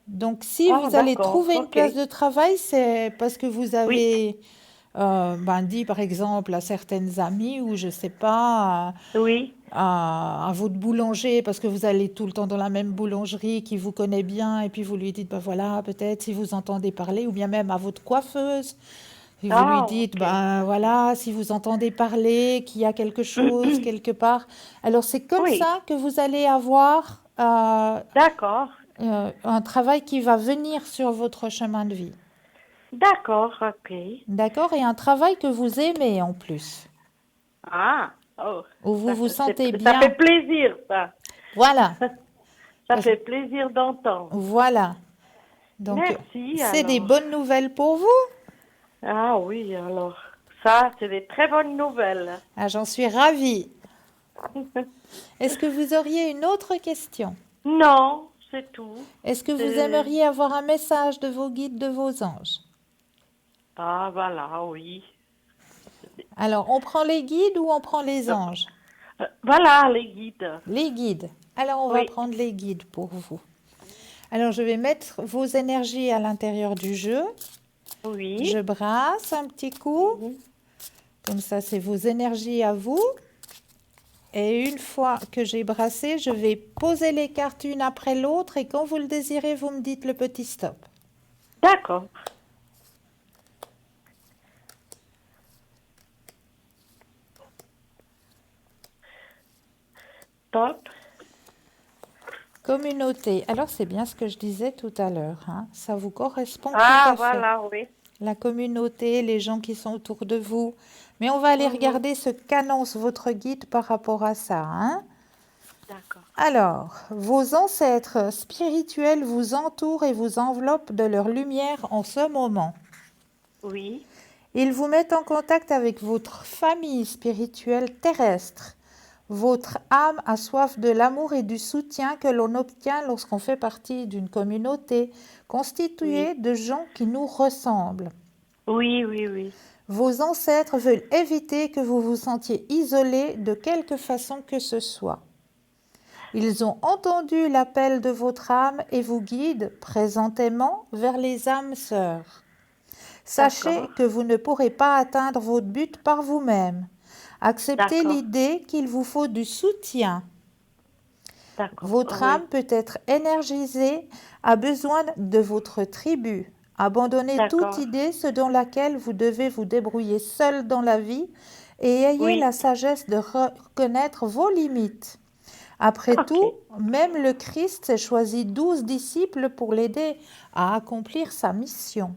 Donc, si Ah, vous allez d'accord, trouver une ok. place de travail, c'est parce que vous avez dit, par exemple, à certaines amies ou je ne sais pas, Oui. à votre boulanger, parce que vous allez tout le temps dans la même boulangerie qui vous connaît bien, et puis vous lui dites, ben voilà, peut-être si vous entendez parler, ou bien même à votre coiffeuse, et vous lui Ah, dites, ok. ben voilà, si vous entendez parler, qu'il y a quelque chose quelque part. Alors c'est comme Oui. ça que vous allez avoir D'accord. un travail qui va venir sur votre chemin de vie. D'accord, ok. D'accord? Et un travail que vous aimez en plus, Ah, oh. où vous vous sentez Ça bien. fait plaisir, ça. Voilà, Ça fait plaisir d'entendre. voilà. Donc, Merci, c'est des alors. bonnes nouvelles pour vous? Ah oui, alors. Ça, c'est des très bonnes nouvelles. Ah, j'en suis ravie. Est-ce que vous auriez une autre question? Non, c'est tout. Est-ce que vous C'est- aimeriez avoir un message de vos guides, de vos anges? Ah, voilà, oui. Alors, on prend les guides ou on prend les anges? Voilà, les guides. Les guides. Alors, on va Oui. prendre les guides pour vous. Alors, je vais mettre vos énergies à l'intérieur du jeu. Oui. Je brasse un petit coup. Mhm. Comme ça, c'est vos énergies à vous. Et une fois que j'ai brassé, je vais poser les cartes une après l'autre. Et quand vous le désirez, vous me dites le petit stop. D'accord. Top. Communauté. Alors, c'est bien ce que je disais tout à l'heure. Hein. Ça vous correspond tout Ah, à fait. voilà, oui. la communauté, les gens qui sont autour de vous. Mais on va aller regarder ce qu'annonce votre guide par rapport à ça, hein. D'accord. Alors, vos ancêtres spirituels vous entourent et vous enveloppent de leur lumière en ce moment. Oui, Ils vous mettent en contact avec votre famille spirituelle terrestre. Votre âme a soif de l'amour et du soutien que l'on obtient lorsqu'on fait partie d'une communauté constituée oui, de gens qui nous ressemblent. oui, oui, oui. Vos ancêtres veulent éviter que vous vous sentiez isolé de quelque façon que ce soit. Ils ont entendu l'appel de votre âme et vous guident présentément vers les âmes sœurs. Sachez D'accord, que vous ne pourrez pas atteindre votre but par vous-même. Acceptez d'accord, l'idée qu'il vous faut du soutien. d'accord. Votre Oui, âme peut être énergisée, a besoin de votre tribu. Abandonnez toute d'accord. idée selon laquelle vous devez vous débrouiller seul dans la vie et ayez la Oui, sagesse de reconnaître vos limites. Après ok. tout, même le Christ s'est choisi 12 disciples pour l'aider à accomplir sa mission.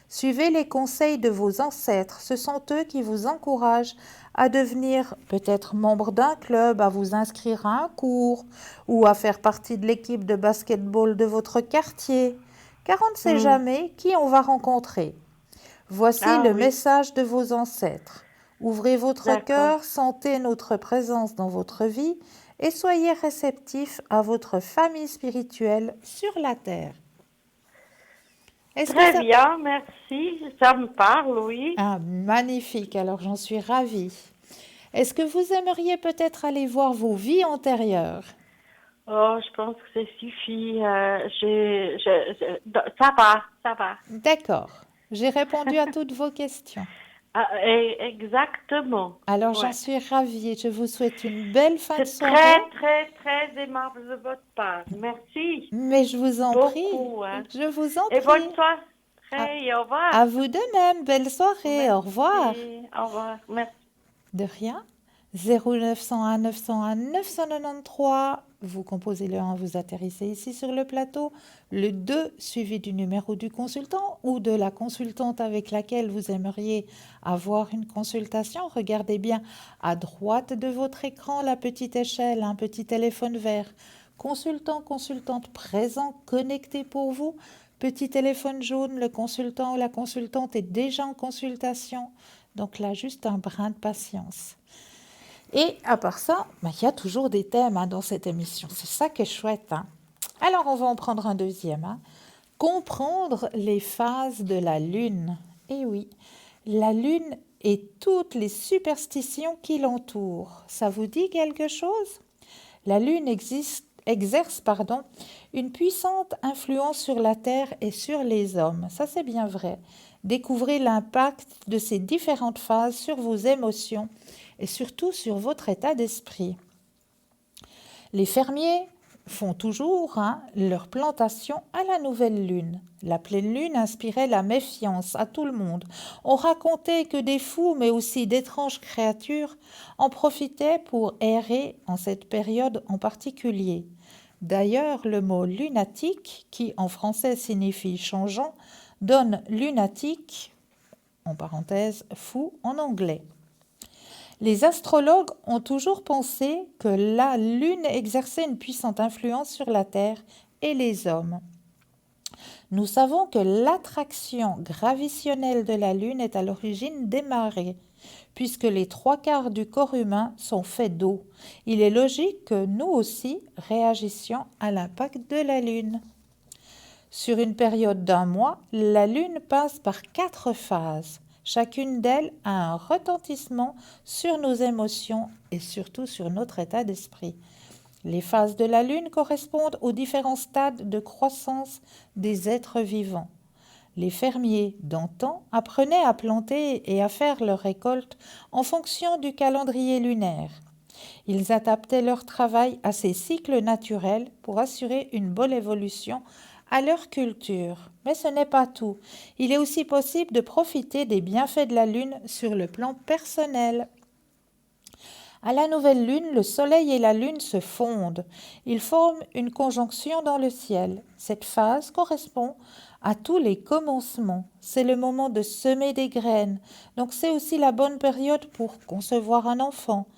Suivez les conseils de vos ancêtres, ce sont eux qui vous encouragent à devenir peut-être membre d'un club, à vous inscrire à un cours ou à faire partie de l'équipe de basketball de votre quartier, car on ne sait Hmm. jamais qui on va rencontrer. Voici Ah le oui, message de vos ancêtres. Ouvrez votre d'accord. cœur, sentez notre présence dans votre vie et soyez réceptifs à votre famille spirituelle sur la terre. Est-ce que Très ça... bien, merci. Ça me parle, oui. Ah, magnifique, alors j'en suis ravie. Est-ce que vous aimeriez peut-être aller voir vos vies antérieures? Oh, je pense que ça suffit. Ça va, ça va. D'accord, j'ai répondu à toutes vos questions. Ah, exactement. Alors j'en Ouais. suis ravie et je vous souhaite une belle fin de C'est soirée. très, très, très aimable de votre part. Merci Mais je vous en prie, beaucoup, hein. je vous en Et bonne prie. À, soirée et au revoir. à vous de même, belle soirée, au revoir. Merci. Au revoir. Merci. De rien. 0901 901 993. Vous composez le 1, vous atterrissez ici sur le plateau. Le 2 suivi du numéro du consultant ou de la consultante avec laquelle vous aimeriez avoir une consultation. Regardez bien à droite de votre écran la petite échelle, un petit téléphone vert. Consultant, consultante présent, connecté pour vous. Petit téléphone jaune, le consultant ou la consultante est déjà en consultation. Donc là, juste un brin de patience. Et à part ça, il y a toujours des thèmes dans cette émission. C'est ça qui est chouette. Alors, on va en prendre un deuxième. Comprendre les phases de la Lune. Et oui, la Lune et toutes les superstitions qui l'entourent. Ça vous dit quelque chose? La Lune exerce une puissante influence sur la Terre et sur les hommes. Ça, c'est bien vrai. Découvrez l'impact de ces différentes phases sur vos émotions et surtout sur votre état d'esprit. Les fermiers font toujours leur plantation à la nouvelle lune. La pleine lune inspirait la méfiance à tout le monde. On racontait que des fous, mais aussi d'étranges créatures, en profitaient pour errer en cette période en particulier. D'ailleurs, le mot lunatique, qui en français signifie changeant, donne lunatique, en parenthèse, fou en anglais. Les astrologues ont toujours pensé que la Lune exerçait une puissante influence sur la Terre et les hommes. Nous savons que l'attraction gravitationnelle de la Lune est à l'origine des marées, puisque les 3/4 du corps humain sont faits d'eau. Il est logique que nous aussi réagissions à l'impact de la Lune. Sur une période d'1 mois, la Lune passe par 4 phases. Chacune d'elles a un retentissement sur nos émotions et surtout sur notre état d'esprit. Les phases de la Lune correspondent aux différents stades de croissance des êtres vivants. Les fermiers d'antan apprenaient à planter et à faire leurs récoltes en fonction du calendrier lunaire. Ils adaptaient leur travail à ces cycles naturels pour assurer une bonne évolution à leur culture. Mais ce n'est pas tout. Il est aussi possible de profiter des bienfaits de la Lune sur le plan personnel. À la nouvelle Lune, le Soleil et la Lune se fondent. Ils forment une conjonction dans le ciel. Cette phase correspond à tous les commencements. C'est le moment de semer des graines. Donc c'est aussi la bonne période pour concevoir un enfant.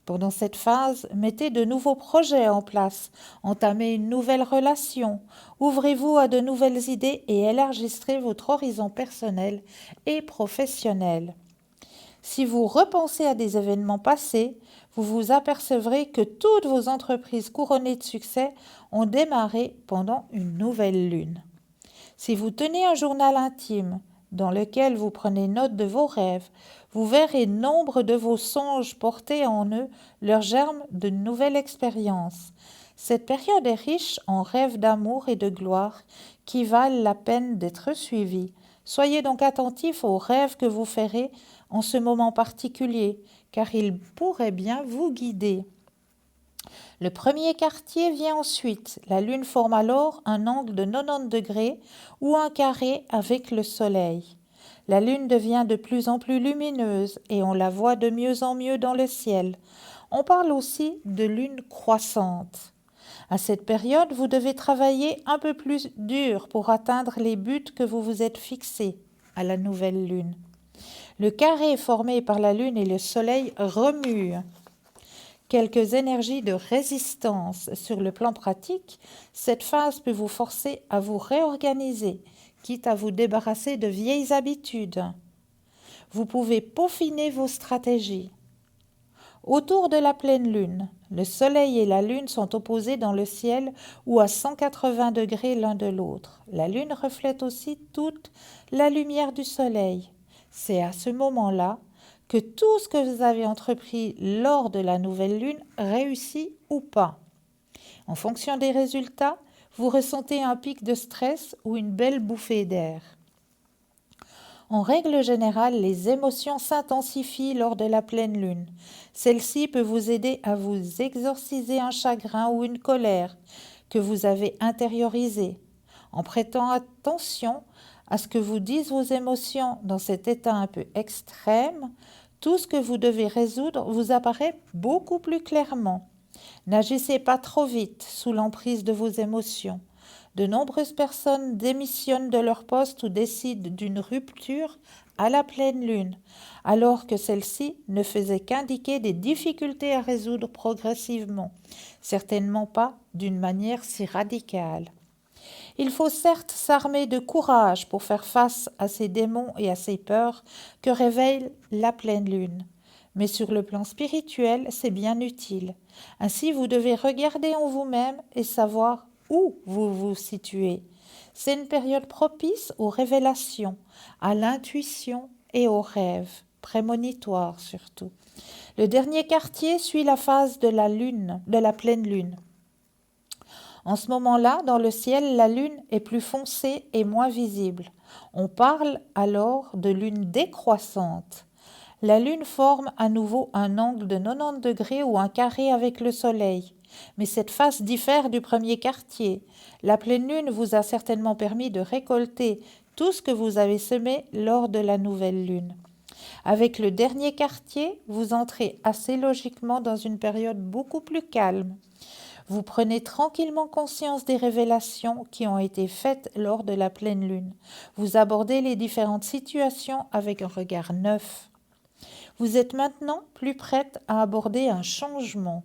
Pendant cette phase, mettez de nouveaux projets en place, entamez une nouvelle relation, ouvrez-vous à de nouvelles idées et élargissez votre horizon personnel et professionnel. Si vous repensez à des événements passés, vous vous apercevrez que toutes vos entreprises couronnées de succès ont démarré pendant une nouvelle lune. Si vous tenez un journal intime dans lequel vous prenez note de vos rêves, vous verrez nombre de vos songes porter en eux leurs germes de nouvelles expériences. Cette période est riche en rêves d'amour et de gloire qui valent la peine d'être suivis. Soyez donc attentifs aux rêves que vous ferez en ce moment particulier, car ils pourraient bien vous guider. Le premier quartier vient ensuite. La Lune forme alors un angle de 90 degrés ou un carré avec le Soleil. La Lune devient de plus en plus lumineuse et on la voit de mieux en mieux dans le ciel. On parle aussi de lune croissante. À cette période, vous devez travailler un peu plus dur pour atteindre les buts que vous vous êtes fixés à la nouvelle lune. Le carré formé par la Lune et le Soleil remue. Quelques énergies de résistance sur le plan pratique, cette phase peut vous forcer à vous réorganiser, quitte à vous débarrasser de vieilles habitudes. Vous pouvez peaufiner vos stratégies. Autour de la pleine lune, le Soleil et la Lune sont opposés dans le ciel ou à 180 degrés l'un de l'autre. La Lune reflète aussi toute la lumière du Soleil. C'est à ce moment-là que tout ce que vous avez entrepris lors de la nouvelle lune réussit ou pas. En fonction des résultats, vous ressentez un pic de stress ou une belle bouffée d'air. En règle générale, les émotions s'intensifient lors de la pleine lune. Celle-ci peut vous aider à vous exorciser un chagrin ou une colère que vous avez intériorisé. En prêtant attention à ce que vous disent vos émotions dans cet état un peu extrême, tout ce que vous devez résoudre vous apparaît beaucoup plus clairement. N'agissez pas trop vite sous l'emprise de vos émotions. De nombreuses personnes démissionnent de leur poste ou décident d'une rupture à la pleine lune, alors que celle-ci ne faisait qu'indiquer des difficultés à résoudre progressivement, certainement pas d'une manière si radicale. Il faut certes s'armer de courage pour faire face à ces démons et à ces peurs que révèle la pleine lune. Mais sur le plan spirituel, c'est bien utile. Ainsi, vous devez regarder en vous-même et savoir où vous vous situez. C'est une période propice aux révélations, à l'intuition et aux rêves, prémonitoires surtout. Le dernier quartier suit la phase de la lune, de la pleine lune. En ce moment-là, dans le ciel, la lune est plus foncée et moins visible. On parle alors de lune décroissante. La lune forme à nouveau un angle de 90 degrés ou un carré avec le soleil. Mais cette phase diffère du premier quartier. La pleine lune vous a certainement permis de récolter tout ce que vous avez semé lors de la nouvelle lune. Avec le dernier quartier, vous entrez assez logiquement dans une période beaucoup plus calme. Vous prenez tranquillement conscience des révélations qui ont été faites lors de la pleine lune. Vous abordez les différentes situations avec un regard neuf. Vous êtes maintenant plus prête à aborder un changement.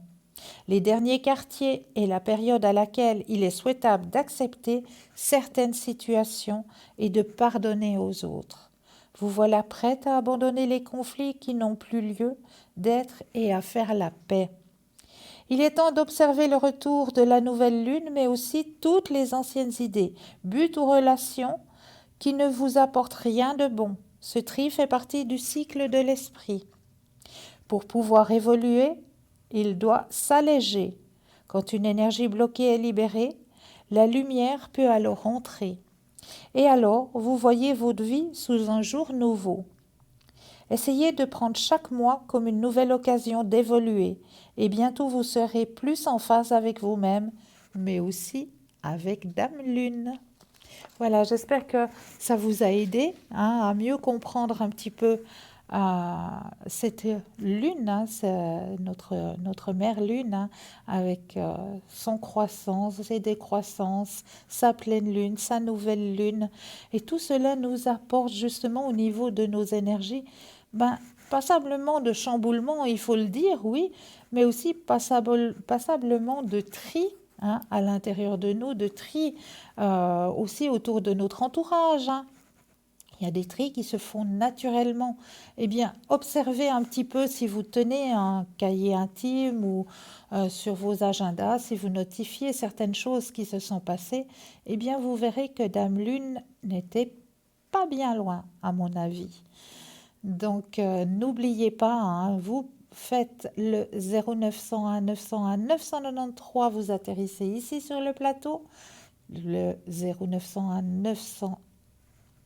Les derniers quartiers est la période à laquelle il est souhaitable d'accepter certaines situations et de pardonner aux autres. Vous voilà prête à abandonner les conflits qui n'ont plus lieu d'être et à faire la paix. Il est temps d'observer le retour de la nouvelle lune, mais aussi toutes les anciennes idées, buts ou relations qui ne vous apportent rien de bon. Ce tri fait partie du cycle de l'esprit. Pour pouvoir évoluer, il doit s'alléger. Quand une énergie bloquée est libérée, la lumière peut alors entrer. Et alors, vous voyez votre vie sous un jour nouveau. Essayez de prendre chaque mois comme une nouvelle occasion d'évoluer et bientôt vous serez plus en phase avec vous-même, mais aussi avec Dame Lune. Voilà, j'espère que ça vous a aidé à mieux comprendre un petit peu cette lune, hein, c'est notre mère lune, hein, avec son croissance et décroissance, sa pleine lune, sa nouvelle lune. Et tout cela nous apporte justement au niveau de nos énergies, passablement de chamboulement, il faut le dire, oui, mais aussi passablement de tri, hein, à l'intérieur de nous, de tri aussi autour de notre entourage, hein. Il y a des tris qui se font naturellement. Eh bien, observez un petit peu si vous tenez un cahier intime ou sur vos agendas, si vous notifiez certaines choses qui se sont passées, eh bien, vous verrez que Dame Lune n'était pas bien loin, à mon avis. Donc, n'oubliez pas, hein, vous faites le 0901 901 993, vous atterrissez ici sur le plateau. Le 0901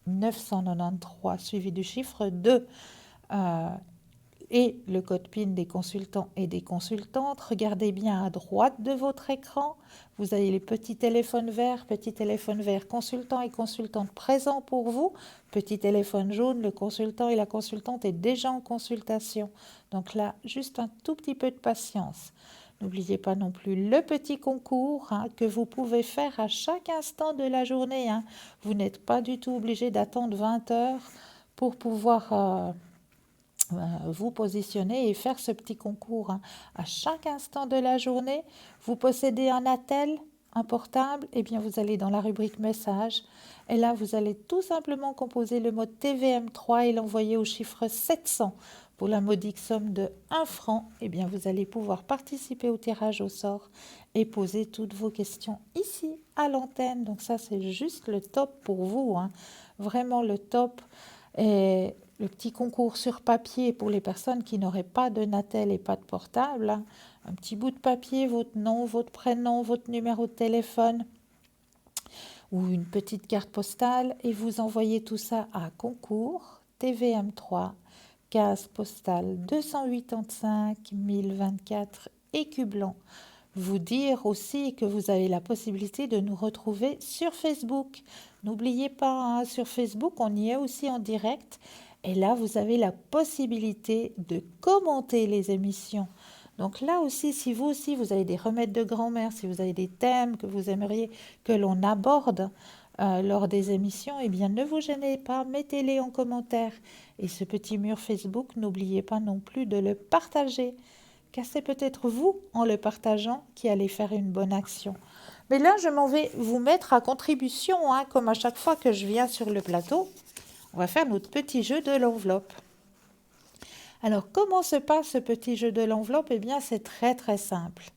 993 suivi du chiffre 2 et le code PIN des consultants et des consultantes. Regardez bien à droite de votre écran. Vous avez les petits téléphones verts consultant et consultante présents pour vous. Petit téléphone jaune, le consultant et la consultante est déjà en consultation. Donc là, juste un tout petit peu de patience. N'oubliez pas non plus le petit concours, hein, que vous pouvez faire à chaque instant de la journée, hein. Vous n'êtes pas du tout obligé d'attendre 20 heures pour pouvoir vous positionner et faire ce petit concours, hein. À chaque instant de la journée, vous possédez un attel, un portable, et bien vous allez dans la rubrique message et là vous allez tout simplement composer le mot TVM3 et l'envoyer au chiffre 700 pour la modique somme de 1 franc. Et bien vous allez pouvoir participer au tirage au sort et poser toutes vos questions ici à l'antenne. Donc ça c'est juste le top pour vous, hein. Vraiment le top. Et le petit concours sur papier pour les personnes qui n'auraient pas de Natel et pas de portable, hein. Un petit bout de papier, votre nom, votre prénom, votre numéro de téléphone ou une petite carte postale et vous envoyez tout ça à concours TVM3 case postale 285 1024 Écu Blanc. Vous dire aussi que vous avez la possibilité de nous retrouver sur Facebook. N'oubliez pas, hein, sur Facebook, on y est aussi en direct. Et là, vous avez la possibilité de commenter les émissions. Donc là aussi, si vous aussi, vous avez des remèdes de grand-mère, si vous avez des thèmes que vous aimeriez que l'on aborde lors des émissions, eh bien, ne vous gênez pas, mettez-les en commentaire. Et ce petit mur Facebook, n'oubliez pas non plus de le partager, car c'est peut-être vous, en le partageant, qui allez faire une bonne action. Mais là, je m'en vais vous mettre à contribution, hein, comme à chaque fois que je viens sur le plateau. On va faire notre petit jeu de l'enveloppe. Alors, comment se passe ce petit jeu de l'enveloppe? Eh bien, c'est très très simple.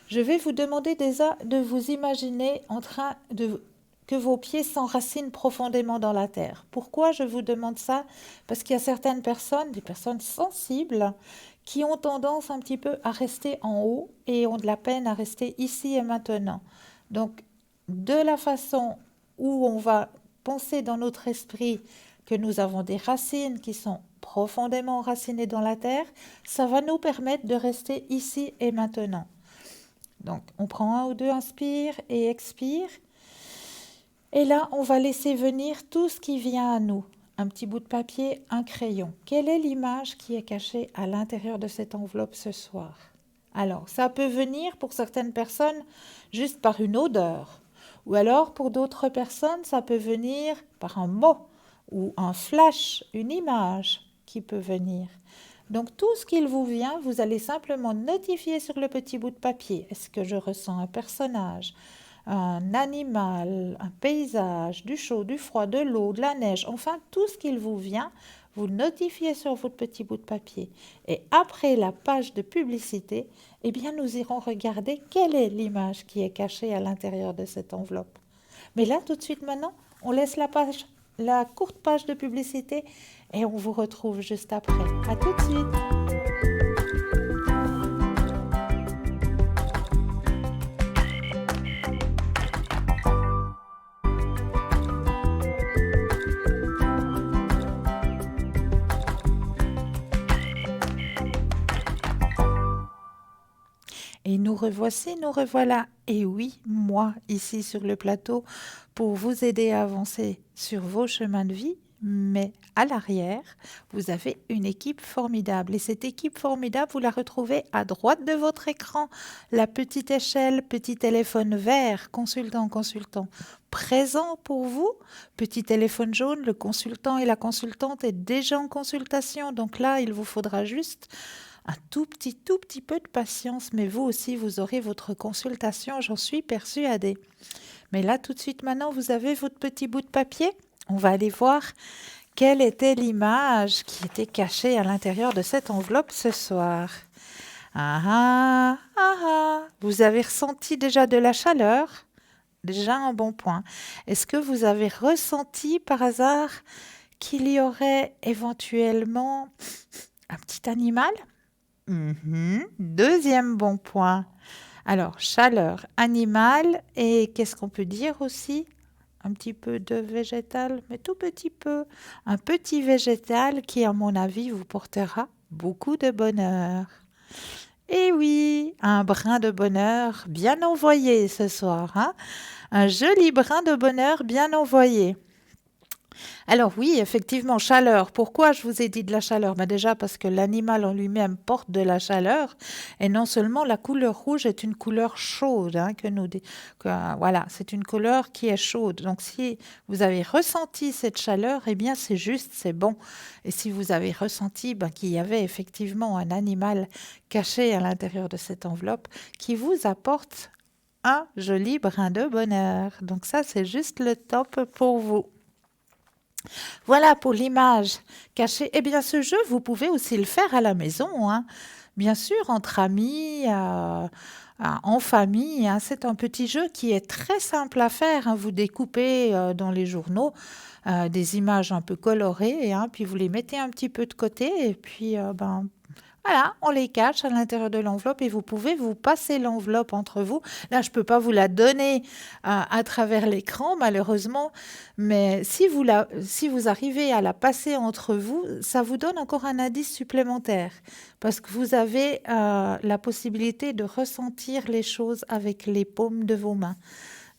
Je vais vous demander déjà de vous imaginer en train de que vos pieds s'enracinent profondément dans la terre. Pourquoi je vous demande ça? Parce qu'il y a certaines personnes, des personnes sensibles, qui ont tendance un petit peu à rester en haut et ont de la peine à rester ici et maintenant. Donc, de la façon où on va penser dans notre esprit que nous avons des racines qui sont profondément enracinées dans la terre, ça va nous permettre de rester ici et maintenant. Donc, on prend 1 ou 2 inspire et expire. Et là, on va laisser venir tout ce qui vient à nous. Un petit bout de papier, un crayon. Quelle est l'image qui est cachée à l'intérieur de cette enveloppe ce soir? Alors, ça peut venir pour certaines personnes juste par une odeur. Ou alors, pour d'autres personnes, ça peut venir par un mot ou un flash, une image qui peut venir. Donc, tout ce qu'il vous vient, vous allez simplement notifier sur le petit bout de papier. Est-ce que je ressens un personnage, un animal, un paysage, du chaud, du froid, de l'eau, de la neige, enfin tout ce qu'il vous vient, vous notifiez sur votre petit bout de papier. Et après la page de publicité, eh bien nous irons regarder quelle est l'image qui est cachée à l'intérieur de cette enveloppe. Mais là, tout de suite maintenant, on laisse la courte page de publicité et on vous retrouve juste après. À tout de suite. Nous revoici, nous revoilà. Et oui, moi, ici sur le plateau, pour vous aider à avancer sur vos chemins de vie, mais à l'arrière, vous avez une équipe formidable. Et cette équipe formidable, vous la retrouvez à droite de votre écran. La petite échelle, petit téléphone vert, consultant, consultant, présent pour vous. Petit téléphone jaune, le consultant et la consultante est déjà en consultation. Donc là, il vous faudra juste un tout petit peu de patience, mais vous aussi, vous aurez votre consultation, j'en suis persuadée. Mais là, tout de suite, maintenant, vous avez votre petit bout de papier. On va aller voir quelle était l'image qui était cachée à l'intérieur de cette enveloppe ce soir. Ah ah, ah ah. Vous avez ressenti déjà de la chaleur? Déjà un bon point. Est-ce que vous avez ressenti par hasard qu'il y aurait éventuellement un petit animal? Deuxième bon point. Alors, chaleur, animal et qu'est-ce qu'on peut dire aussi? Un petit peu de végétal, mais tout petit peu. Un petit végétal qui, à mon avis, vous portera beaucoup de bonheur. Et oui, un brin de bonheur bien envoyé ce soir, hein? Un joli brin de bonheur bien envoyé. Alors oui, effectivement, chaleur. Pourquoi je vous ai dit de la chaleur? Déjà parce que l'animal en lui-même porte de la chaleur. Et non seulement la couleur rouge est une couleur chaude, hein, voilà, c'est une couleur qui est chaude. Donc si vous avez ressenti cette chaleur, eh bien c'est juste, c'est bon. Et si vous avez ressenti qu'il y avait effectivement un animal caché à l'intérieur de cette enveloppe qui vous apporte un joli brin de bonheur. Donc ça, c'est juste le top pour vous. Voilà pour l'image cachée. Eh bien, ce jeu, vous pouvez aussi le faire à la maison, hein. Bien sûr, entre amis, en famille, hein. C'est un petit jeu qui est très simple à faire, hein. Vous découpez dans les journaux des images un peu colorées, hein, puis vous les mettez un petit peu de côté et puis voilà, on les cache à l'intérieur de l'enveloppe et vous pouvez vous passer l'enveloppe entre vous. Là, je ne peux pas vous la donner à travers l'écran, malheureusement, mais si vous arrivez à la passer entre vous, ça vous donne encore un indice supplémentaire parce que vous avez la possibilité de ressentir les choses avec les paumes de vos mains.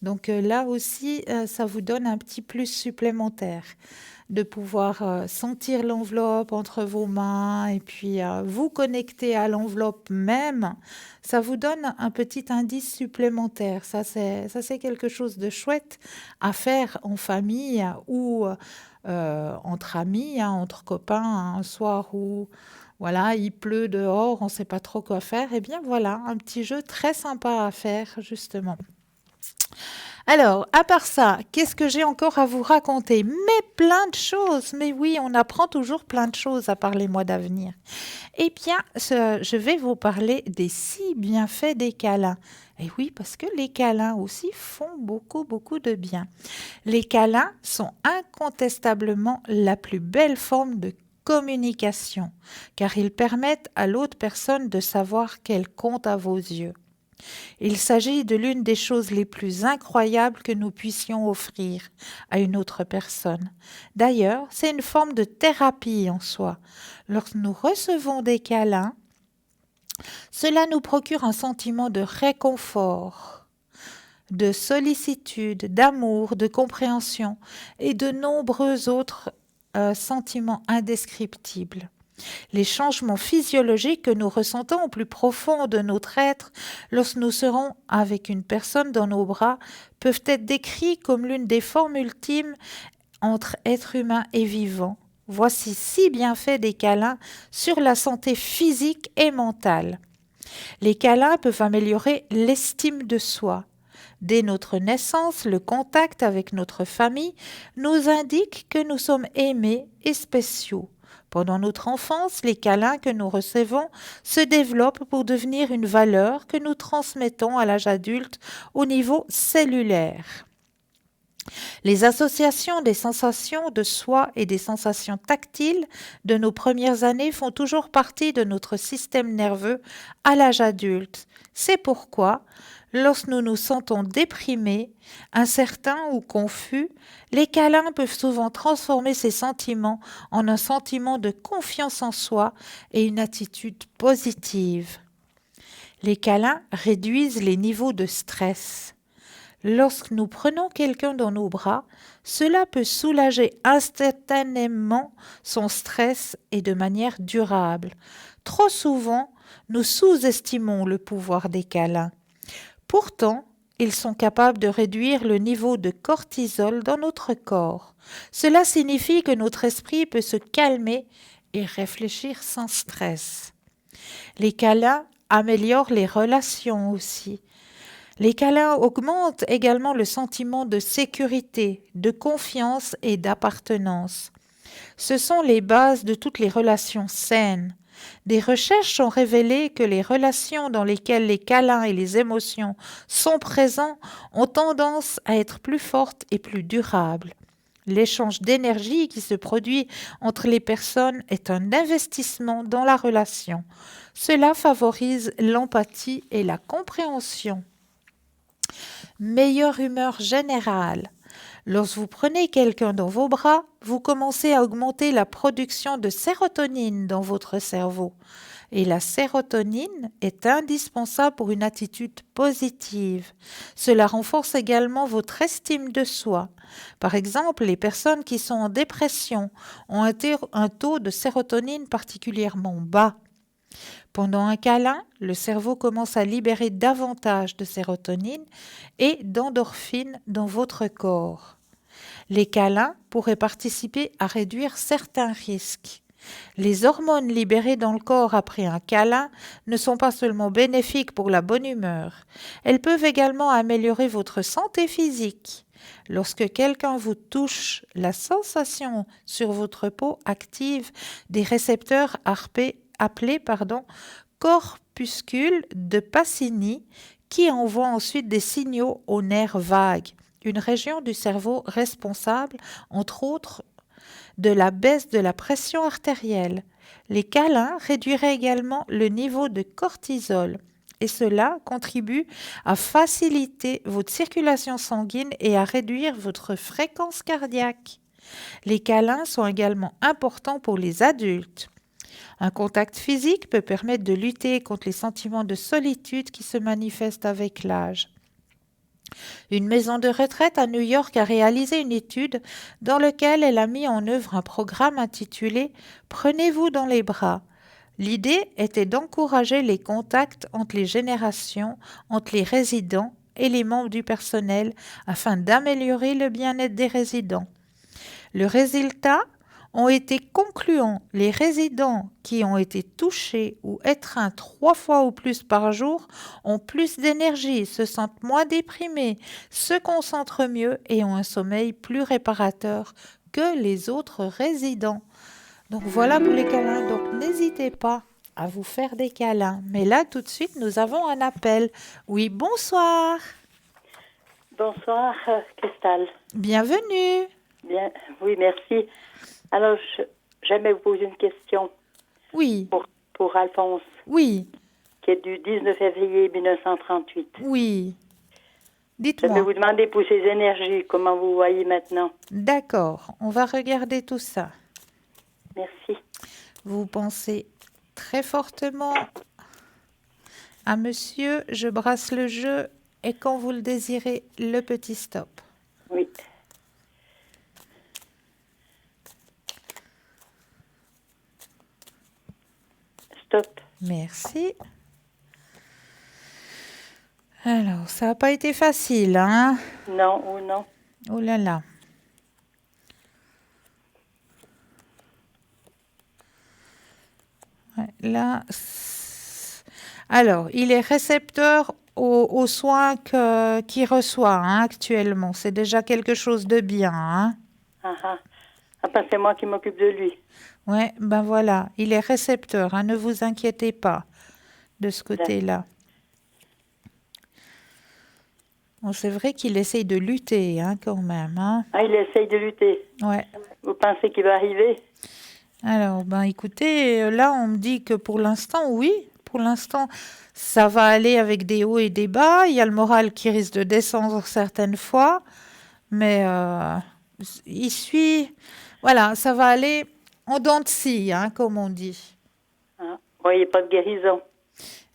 Donc là aussi, ça vous donne un petit plus supplémentaire de pouvoir sentir l'enveloppe entre vos mains et puis vous connecter à l'enveloppe même, ça vous donne un petit indice supplémentaire. Ça, c'est quelque chose de chouette à faire en famille ou entre amis, hein, entre copains, hein, un soir où voilà, il pleut dehors, on ne sait pas trop quoi faire. Eh bien voilà, un petit jeu très sympa à faire justement. Alors, à part ça, qu'est-ce que j'ai encore à vous raconter? Mais plein de choses. Mais oui, on apprend toujours plein de choses à part les mois d'avenir. Eh bien, je vais vous parler des 6 bienfaits des câlins. Et oui, parce que les câlins aussi font beaucoup, beaucoup de bien. Les câlins sont incontestablement la plus belle forme de communication, car ils permettent à l'autre personne de savoir qu'elle compte à vos yeux. Il s'agit de l'une des choses les plus incroyables que nous puissions offrir à une autre personne. D'ailleurs, c'est une forme de thérapie en soi. Lorsque nous recevons des câlins, cela nous procure un sentiment de réconfort, de sollicitude, d'amour, de compréhension et de nombreux autres sentiments indescriptibles. Les changements physiologiques que nous ressentons au plus profond de notre être lorsque nous serons avec une personne dans nos bras peuvent être décrits comme l'une des formes ultimes entre être humain et vivant. Voici 6 bienfaits des câlins sur la santé physique et mentale. Les câlins peuvent améliorer l'estime de soi. Dès notre naissance, le contact avec notre famille nous indique que nous sommes aimés et spéciaux. Pendant notre enfance, les câlins que nous recevons se développent pour devenir une valeur que nous transmettons à l'âge adulte au niveau cellulaire. Les associations des sensations de soi et des sensations tactiles de nos premières années font toujours partie de notre système nerveux à l'âge adulte. C'est pourquoi, lorsque nous nous sentons déprimés, incertains ou confus, les câlins peuvent souvent transformer ces sentiments en un sentiment de confiance en soi et une attitude positive. Les câlins réduisent les niveaux de stress. Lorsque nous prenons quelqu'un dans nos bras, cela peut soulager instantanément son stress et de manière durable. Trop souvent, nous sous-estimons le pouvoir des câlins. Pourtant, ils sont capables de réduire le niveau de cortisol dans notre corps. Cela signifie que notre esprit peut se calmer et réfléchir sans stress. Les câlins améliorent les relations aussi. Les câlins augmentent également le sentiment de sécurité, de confiance et d'appartenance. Ce sont les bases de toutes les relations saines. Des recherches ont révélé que les relations dans lesquelles les câlins et les émotions sont présents ont tendance à être plus fortes et plus durables. L'échange d'énergie qui se produit entre les personnes est un investissement dans la relation. Cela favorise l'empathie et la compréhension. Meilleure humeur générale. Lorsque vous prenez quelqu'un dans vos bras, vous commencez à augmenter la production de sérotonine dans votre cerveau. Et la sérotonine est indispensable pour une attitude positive. Cela renforce également votre estime de soi. Par exemple, les personnes qui sont en dépression ont un taux de sérotonine particulièrement bas. Pendant un câlin, le cerveau commence à libérer davantage de sérotonine et d'endorphine dans votre corps. Les câlins pourraient participer à réduire certains risques. Les hormones libérées dans le corps après un câlin ne sont pas seulement bénéfiques pour la bonne humeur, elles peuvent également améliorer votre santé physique. Lorsque quelqu'un vous touche, la sensation sur votre peau active des récepteurs appelés corpuscules de Pacini qui envoient ensuite des signaux aux nerfs vagues, une région du cerveau responsable, entre autres, de la baisse de la pression artérielle. Les câlins réduiraient également le niveau de cortisol et cela contribue à faciliter votre circulation sanguine et à réduire votre fréquence cardiaque. Les câlins sont également importants pour les adultes. Un contact physique peut permettre de lutter contre les sentiments de solitude qui se manifestent avec l'âge. Une maison de retraite à New York a réalisé une étude dans laquelle elle a mis en œuvre un programme intitulé « Prenez-vous dans les bras ». L'idée était d'encourager les contacts entre les générations, entre les résidents et les membres du personnel afin d'améliorer le bien-être des résidents. Le résultat ont été concluants. Les résidents qui ont été touchés ou étreints 3 fois ou plus par jour ont plus d'énergie, se sentent moins déprimés, se concentrent mieux et ont un sommeil plus réparateur que les autres résidents. Donc voilà pour les câlins. Donc n'hésitez pas à vous faire des câlins. Mais là, tout de suite, nous avons un appel. Oui, bonsoir. Bonsoir, Cristal. Bienvenue. Bien, oui, merci. Alors, j'aimerais vous poser une question. Oui. Pour Alphonse. Oui. Qui est du 19 février 1938. Oui. Je Dites-moi. vais vous demander pour ses énergies, comment vous voyez maintenant. D'accord, on va regarder tout ça. Merci. Vous pensez très fortement à monsieur, je brasse le jeu et quand vous le désirez, le petit stop. Oui. Stop. Merci. Alors, ça n'a pas été facile, hein? Non ou non. Oh là là. Ouais, là, alors, il est récepteur aux soins qu'il reçoit hein, actuellement. C'est déjà quelque chose de bien. Hein? C'est moi qui m'occupe de lui. Oui, ben voilà, il est récepteur. Hein, ne vous inquiétez pas de ce côté-là. Bon, c'est vrai qu'il essaye de lutter hein, quand même. Hein. Ah, il essaye de lutter. Ouais. Vous pensez qu'il va arriver? Alors, ben écoutez, là, on me dit que pour l'instant, oui. Pour l'instant, ça va aller avec des hauts et des bas. Il y a le moral qui risque de descendre certaines fois. Mais il suit... Voilà, ça va aller en dents de scie, hein, comme on dit. Ah, vous voyez pas de guérison?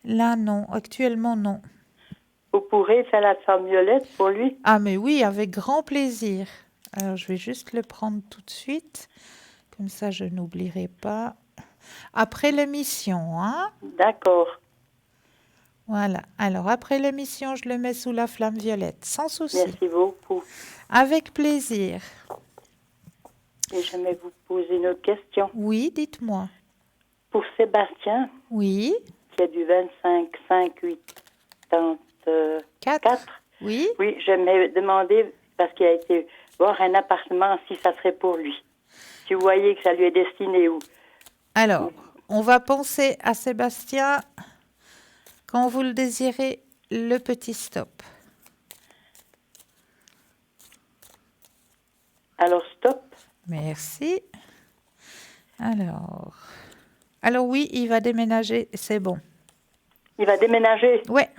Là, non. Actuellement, non. Vous pourrez faire la flamme violette pour lui? Ah, mais oui, avec grand plaisir. Alors, je vais juste le prendre tout de suite. Comme ça, je n'oublierai pas. Après l'émission, hein? D'accord. Voilà. Alors, après l'émission, je le mets sous la flamme violette, sans souci. Merci beaucoup. Avec plaisir. Et j'aimerais vous poser une autre question. Oui, dites-moi. Pour Sébastien, Oui. qui a du 25, 5, 8, 4. 4. Oui. Oui, j'aimerais demander, parce qu'il a été voir un appartement, si ça serait pour lui. Si vous voyez que ça lui est destiné où? Alors, on va penser à Sébastien quand vous le désirez, le petit stop. Alors, stop. Merci. Alors oui, il va déménager, c'est bon. Il va déménager. Ouais,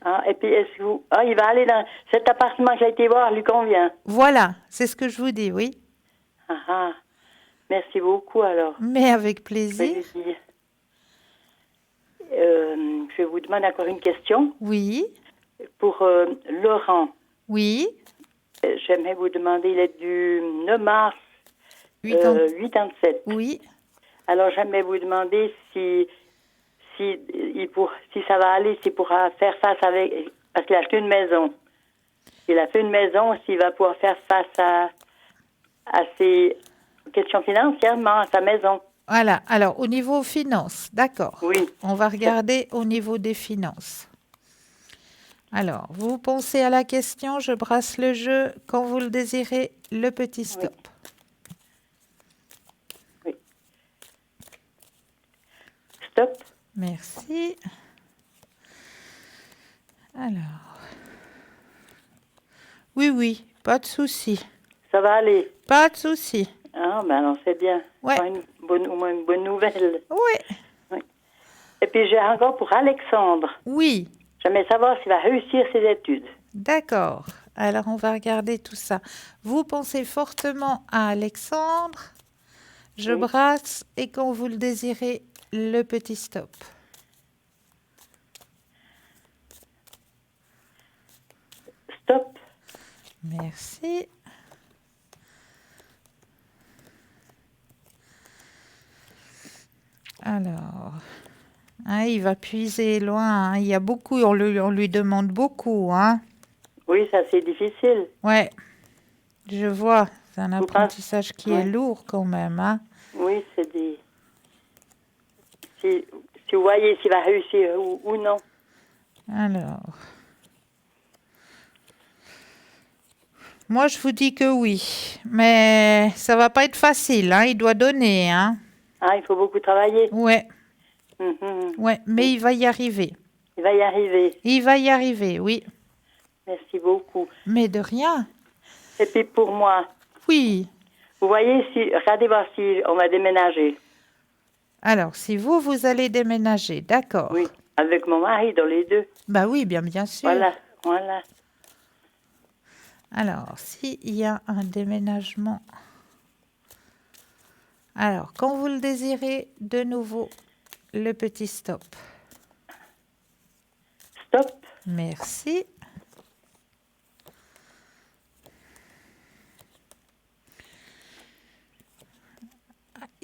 Ah, et puis, est-ce que vous... Ah, il va aller dans cet appartement que j'ai été voir, lui convient. voilà, c'est ce que je vous dis, oui. Ah, ah. Merci beaucoup, alors. Mais avec Je vais plaisir. lui dire. Je vous demande encore une question. Oui, Pour Laurent, oui. j'aimerais vous demander, il est du 9 mars 87. Oui, Alors, j'aimerais vous demander si ça va aller, s'il pourra faire face avec... Parce qu'il a acheté une maison. Il a fait une maison, s'il va pouvoir faire face à ses questions financièrement, à sa maison. voilà. Alors, au niveau finances, d'accord. Oui. On va regarder au niveau des finances. Alors, vous pensez à la question, je brasse le jeu. Quand vous le désirez, le petit stop. Oui. Stop. Merci. Alors. Oui, oui, pas de souci. Ça va aller. Pas de souci. Ah, ben alors c'est bien. Ouais. Au moins une bonne nouvelle. Oui, Et puis j'ai encore pour Alexandre. oui. J'aimerais savoir s'il va réussir ses études. D'accord. Alors, on va regarder tout ça. Vous pensez fortement à Alexandre. Je Oui. brasse et quand vous le désirez, le petit stop. Stop. Merci. Alors, hein, il va puiser loin, hein. Il y a beaucoup, on lui demande beaucoup, hein. Oui, ça c'est difficile. Ouais, je vois. C'est un Vous apprentissage qui est Ouais. lourd quand même, hein. Oui, c'est des... Si vous voyez s'il va réussir ou non. Alors, moi je vous dis que oui, mais ça va pas être facile, hein. Il doit donner, hein. Ah, il faut beaucoup travailler. Ouais, Mhm. ouais, mais il va y arriver. Il va y arriver. Il va y arriver, oui. Merci beaucoup. Mais de rien. Et puis pour moi, Oui. vous voyez, regardez voir si on va déménager. Alors, si vous allez déménager, d'accord. Oui, avec mon mari, dans les deux. Bah oui, bien sûr. Voilà. Alors, s'il y a un déménagement. Alors, quand vous le désirez, de nouveau, le petit stop. Stop. Merci.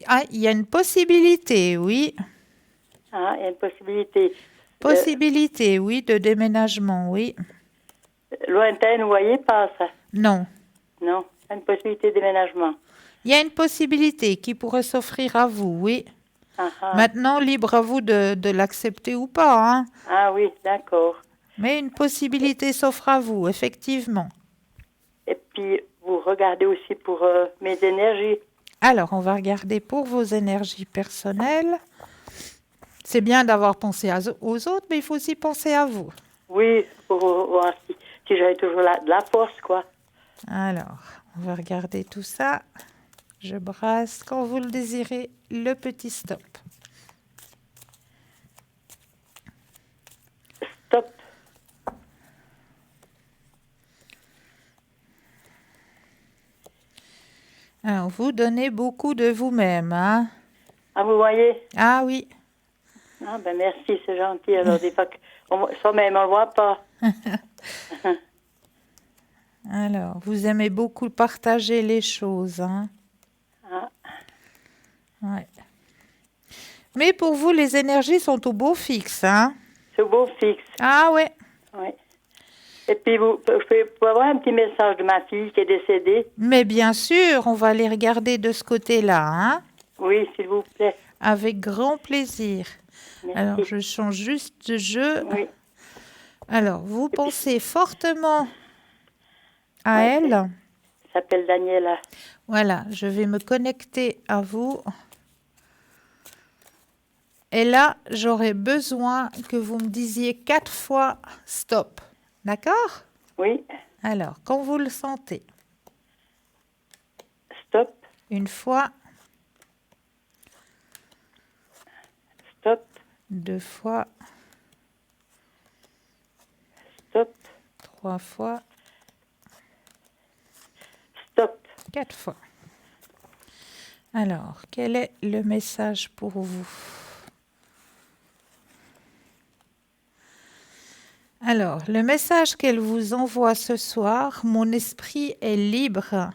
Ah, il y a une possibilité, oui. Ah, il y a une possibilité. Possibilité, oui, de déménagement, oui. Lointaine, vous voyez pas ça? Non. Non, une possibilité de déménagement. Il y a une possibilité qui pourrait s'offrir à vous, oui. Ah, ah. Maintenant, libre à vous de l'accepter ou pas, hein. Ah oui, d'accord. Mais une possibilité s'offre à vous, effectivement. Et puis, vous regardez aussi pour mes énergies. Alors, on va regarder pour vos énergies personnelles. C'est bien d'avoir pensé aux autres, mais il faut aussi penser à vous. Oui, pour voir si j'avais toujours de la force, quoi. Alors, on va regarder tout ça. Je brasse, quand vous le désirez, le petit stop. Stop. Alors, vous donnez beaucoup de vous-même, hein? Ah, vous voyez? Ah oui. Ah, ben merci, c'est gentil. Alors, des fois, soi-même, on ne le voit pas. Alors, vous aimez beaucoup partager les choses, hein? Ah, Ouais. Mais pour vous, les énergies sont au beau fixe, hein? c'est beau fixe. Ah ouais. Oui. Et puis, je peux avoir un petit message de ma fille qui est décédée? Mais bien sûr, on va les regarder de ce côté-là, hein? Oui, s'il vous plaît. Avec grand plaisir. Merci. Alors, je change juste de jeu. Oui. Alors, vous pensez fortement à Oui, elle. elle s'appelle Daniela. Voilà, je vais me connecter à vous. Et là, j'aurais besoin que vous me disiez 4 fois stop. D'accord? Oui. Alors, quand vous le sentez, Stop. une fois, Stop. 2 fois, Stop. 3 fois, Stop. 4 fois. Alors, quel est le message pour vous? Alors, le message qu'elle vous envoie ce soir, mon esprit est libre.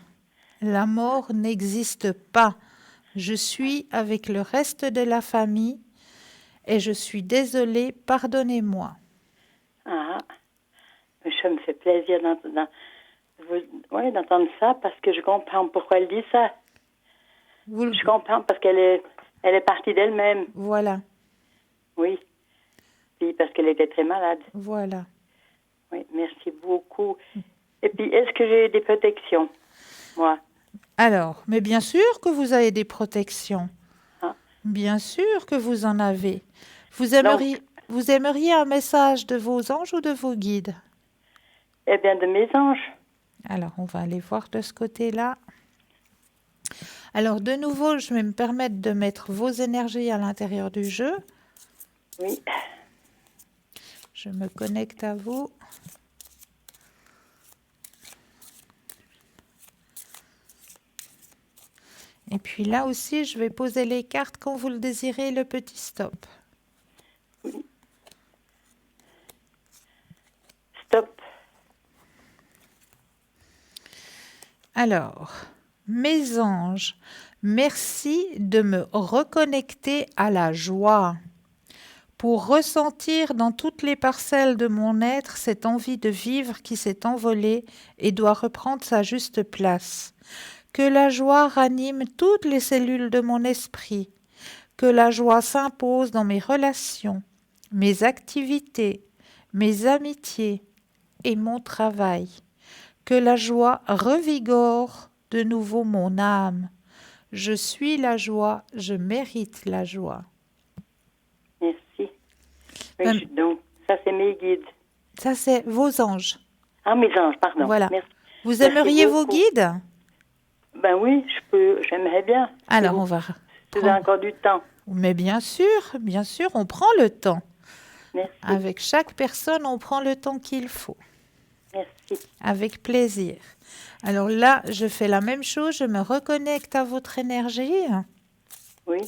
La mort n'existe pas. Je suis avec le reste de la famille et je suis désolée, pardonnez-moi. Ah. Ça me fait plaisir d'entendre ça parce que je comprends pourquoi elle dit ça. Je comprends parce qu'elle est partie d'elle-même. Voilà, Oui. Puis parce qu'elle était très malade. voilà. Oui, merci beaucoup. Et puis, est-ce que j'ai des protections, moi? Alors, mais bien sûr que vous avez des protections. Ah. Bien sûr que vous en avez. Vous aimeriez un message de vos anges ou de vos guides? Eh bien, de mes anges. Alors, on va aller voir de ce côté-là. Alors, de nouveau, je vais me permettre de mettre vos énergies à l'intérieur du jeu. Oui. Je me connecte à vous. Et puis là aussi, je vais poser les cartes quand vous le désirez, le petit stop. Stop. Alors, mes anges, merci de me reconnecter à la joie pour ressentir dans toutes les parcelles de mon être cette envie de vivre qui s'est envolée et doit reprendre sa juste place. Que la joie ranime toutes les cellules de mon esprit, que la joie s'impose dans mes relations, mes activités, mes amitiés et mon travail. Que la joie revigore de nouveau mon âme. Je suis la joie, je mérite la joie. Merci. Oui, donc, ça, c'est mes guides. Ça, c'est vos anges. Ah, mes anges, pardon. Voilà. Merci. Vous aimeriez vos guides? Ben oui, j'aimerais bien. Alors, on va Vous avez encore du temps. Mais bien sûr, on prend le temps. Merci. Avec chaque personne, on prend le temps qu'il faut. Merci. Avec plaisir. Alors là, je fais la même chose, je me reconnecte à votre énergie. Oui.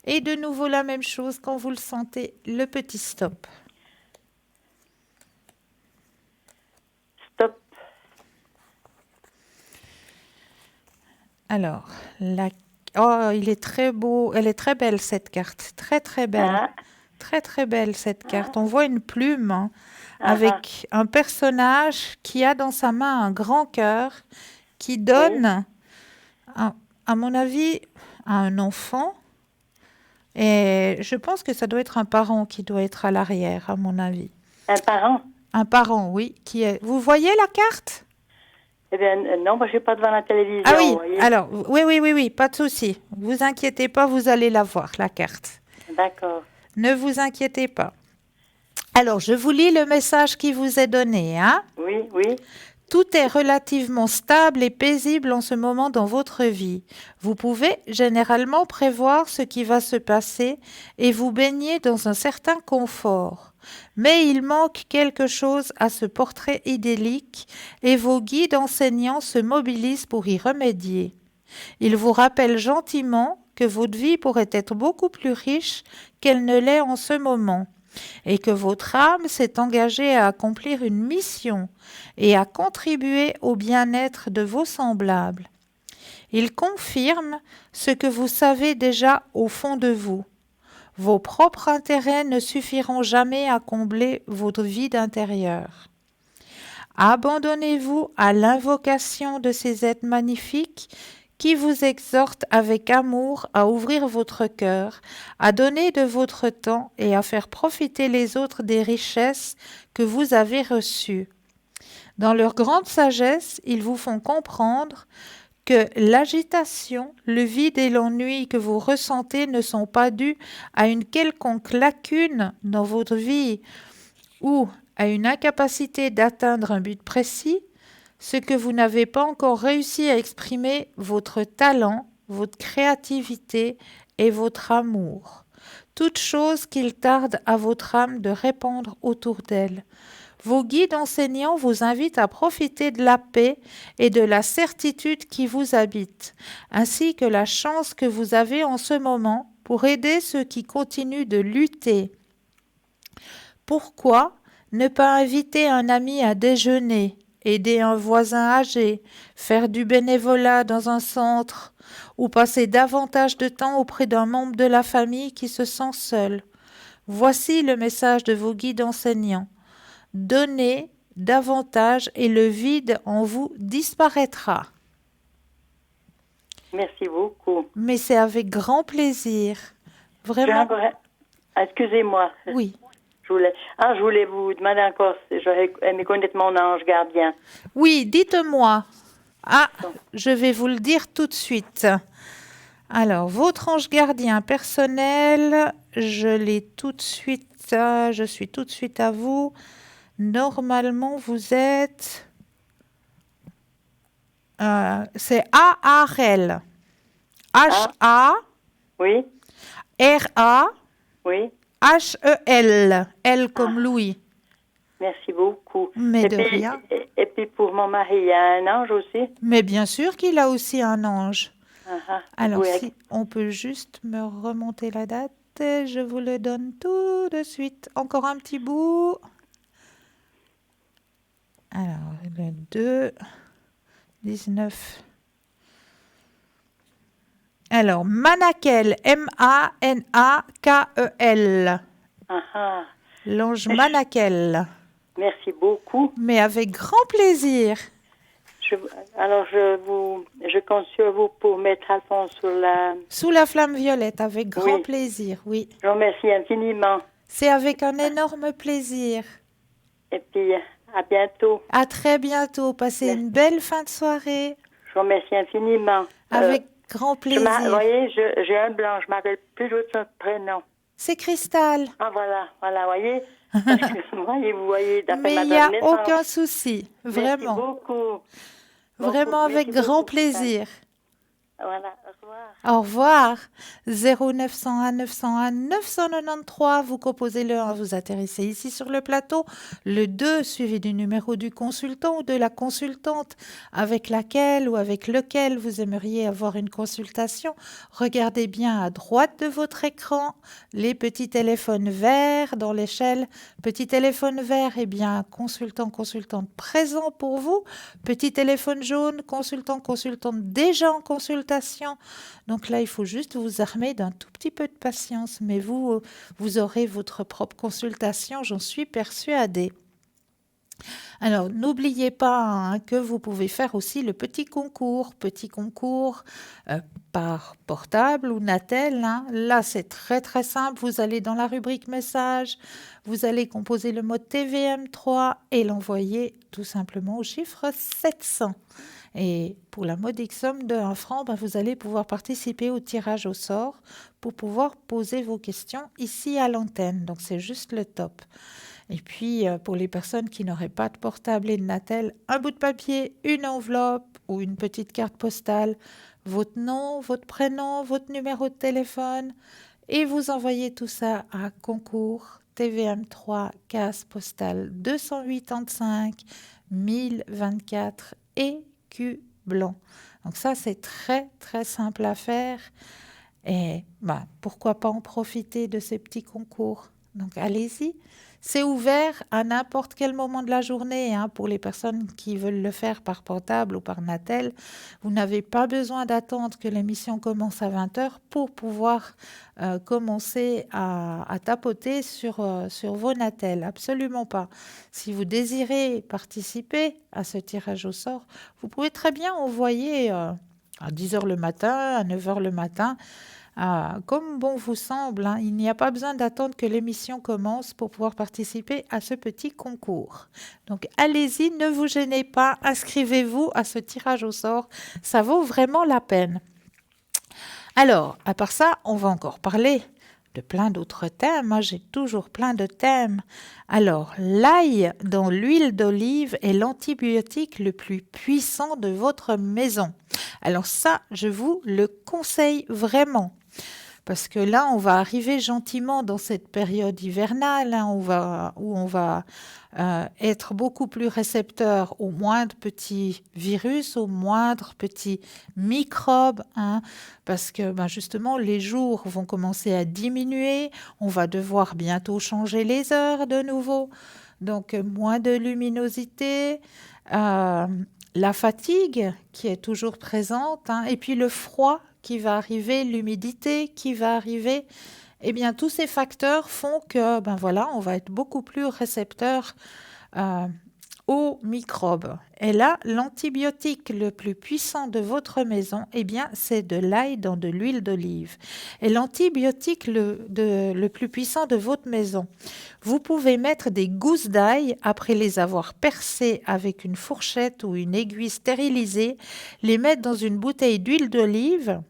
Et de nouveau la même chose quand vous le sentez, le petit stop. Stop. Alors, oh, il est très beau, elle est très belle cette carte, très très belle. Ah. Très très belle cette carte. On voit une plume avec un personnage qui a dans sa main un grand cœur qui donne, à mon avis, à un enfant. Et je pense que ça doit être un parent qui doit être à l'arrière, à mon avis. Un parent? Un parent, oui. Vous voyez la carte? Eh bien, non, moi, je ne suis pas devant la télévision. Ah oui, vous voyez. alors, oui, pas de souci. Vous inquiétez pas, vous allez la voir, la carte. D'accord. Ne vous inquiétez pas. Alors, je vous lis le message qui vous est donné, hein? Oui, oui. Tout est relativement stable et paisible en ce moment dans votre vie. Vous pouvez généralement prévoir ce qui va se passer et vous baigner dans un certain confort. Mais il manque quelque chose à ce portrait idyllique et vos guides enseignants se mobilisent pour y remédier. Ils vous rappellent gentiment que votre vie pourrait être beaucoup plus riche qu'elle ne l'est en ce moment et que votre âme s'est engagée à accomplir une mission et à contribuer au bien-être de vos semblables. Ils confirment ce que vous savez déjà au fond de vous. Vos propres intérêts ne suffiront jamais à combler votre vide intérieur. Abandonnez-vous à l'invocation de ces êtres magnifiques qui vous exhortent avec amour à ouvrir votre cœur, à donner de votre temps et à faire profiter les autres des richesses que vous avez reçues. Dans leur grande sagesse, ils vous font comprendre que l'agitation, le vide et l'ennui que vous ressentez ne sont pas dus à une quelconque lacune dans votre vie ou à une incapacité d'atteindre un but précis, ce que vous n'avez pas encore réussi à exprimer votre talent, votre créativité et votre amour. Toute chose qu'il tarde à votre âme de répandre autour d'elle. Vos guides enseignants vous invitent à profiter de la paix et de la certitude qui vous habitent, ainsi que la chance que vous avez en ce moment pour aider ceux qui continuent de lutter. Pourquoi ne pas inviter un ami à déjeuner, aider un voisin âgé, faire du bénévolat dans un centre ou passer davantage de temps auprès d'un membre de la famille qui se sent seul? Voici le message de vos guides enseignants. Donnez davantage et le vide en vous disparaîtra. Merci beaucoup. Mais c'est avec grand plaisir. Vraiment. Excusez-moi. Oui. Je voulais vous demander encore si j'aurais aimé connaître mon ange gardien. Oui, dites-moi. Ah, je vais vous le dire tout de suite. Alors, votre ange gardien personnel, je l'ai tout de suite. Je suis tout de suite à vous. Normalement, vous êtes... c'est A-A-R-L. H-A... Oui. R-A... Oui. H-E-L. L comme Louis. Merci beaucoup. Mais de rien. Et puis pour mon mari, il y a un ange aussi. Mais bien sûr qu'il a aussi un ange. Alors, oui. si on peut juste me remonter la date, je vous le donne tout de suite. Encore un petit bout. Alors, le 2, 19. Alors, Manakel, M-A-N-A-K-E-L. L'ange Manakel. Merci beaucoup. Mais avec grand plaisir. Je compte sur vous pour mettre Alphonse sous la flamme violette, avec grand plaisir, oui. Je vous remercie infiniment. C'est avec un énorme plaisir. Et puis, à bientôt. À très bientôt. Passez une belle fin de soirée. Je vous remercie infiniment. Avec grand plaisir. Vous voyez, j'ai un blanc, je ne m'appelle plus de son prénom. C'est Cristal. Ah, voilà, voyez. Vous voyez, mais il n'y a aucun souci, vraiment. Merci beaucoup. Vraiment avec grand plaisir. Voilà, au revoir. Au revoir. 0901 901 993, vous composez le 1, vous atterrissez ici sur le plateau. Le 2, suivi du numéro du consultant ou de la consultante avec laquelle ou avec lequel vous aimeriez avoir une consultation. Regardez bien à droite de votre écran les petits téléphones verts dans l'échelle. Petit téléphone vert, eh bien, consultant, consultante présent pour vous. Petit téléphone jaune, consultant, consultante déjà en consultation. Donc là, il faut juste vous armer d'un tout petit peu de patience, mais vous aurez votre propre consultation, j'en suis persuadée. Alors, n'oubliez pas que vous pouvez faire aussi le petit concours par portable ou Natel. Là, c'est très très simple. Vous allez dans la rubrique message, vous allez composer le mot TVM3 et l'envoyer tout simplement au chiffre 700. Et pour la modique somme de 1 franc, vous allez pouvoir participer au tirage au sort pour pouvoir poser vos questions ici à l'antenne. Donc, c'est juste le top. Et puis, pour les personnes qui n'auraient pas de portable et de Natel, un bout de papier, une enveloppe ou une petite carte postale, votre nom, votre prénom, votre numéro de téléphone, et vous envoyez tout ça à concours TVM3, case postale 285 1024 Écublens. Donc ça, c'est très, très simple à faire. Et pourquoi pas en profiter de ces petits concours. Donc allez-y. C'est ouvert à n'importe quel moment de la journée pour les personnes qui veulent le faire par portable ou par Natel. Vous n'avez pas besoin d'attendre que l'émission commence à 20h pour pouvoir commencer à tapoter sur vos Natel. Absolument pas. Si vous désirez participer à ce tirage au sort, vous pouvez très bien envoyer à 10h le matin, à 9h le matin, comme bon vous semble. Il n'y a pas besoin d'attendre que l'émission commence pour pouvoir participer à ce petit concours. Donc allez-y, ne vous gênez pas, inscrivez-vous à ce tirage au sort, ça vaut vraiment la peine. Alors, à part ça, on va encore parler de plein d'autres thèmes. Moi, j'ai toujours plein de thèmes. Alors, l'ail dans l'huile d'olive est l'antibiotique le plus puissant de votre maison. Alors ça, je vous le conseille vraiment. Parce que là, on va arriver gentiment dans cette période hivernale où on va être beaucoup plus récepteur aux moindres petits virus, aux moindres petits microbes. Parce que justement, les jours vont commencer à diminuer. On va devoir bientôt changer les heures de nouveau. Donc, moins de luminosité. La fatigue qui est toujours présente. Et puis le froid qui va arriver, l'humidité qui va arriver, tous ces facteurs font que, on va être beaucoup plus récepteur aux microbes. Et là, l'antibiotique le plus puissant de votre maison, c'est de l'ail dans de l'huile d'olive. Et l'antibiotique le plus puissant de votre maison, vous pouvez mettre des gousses d'ail après les avoir percées avec une fourchette ou une aiguille stérilisée, les mettre dans une bouteille d'huile d'olive,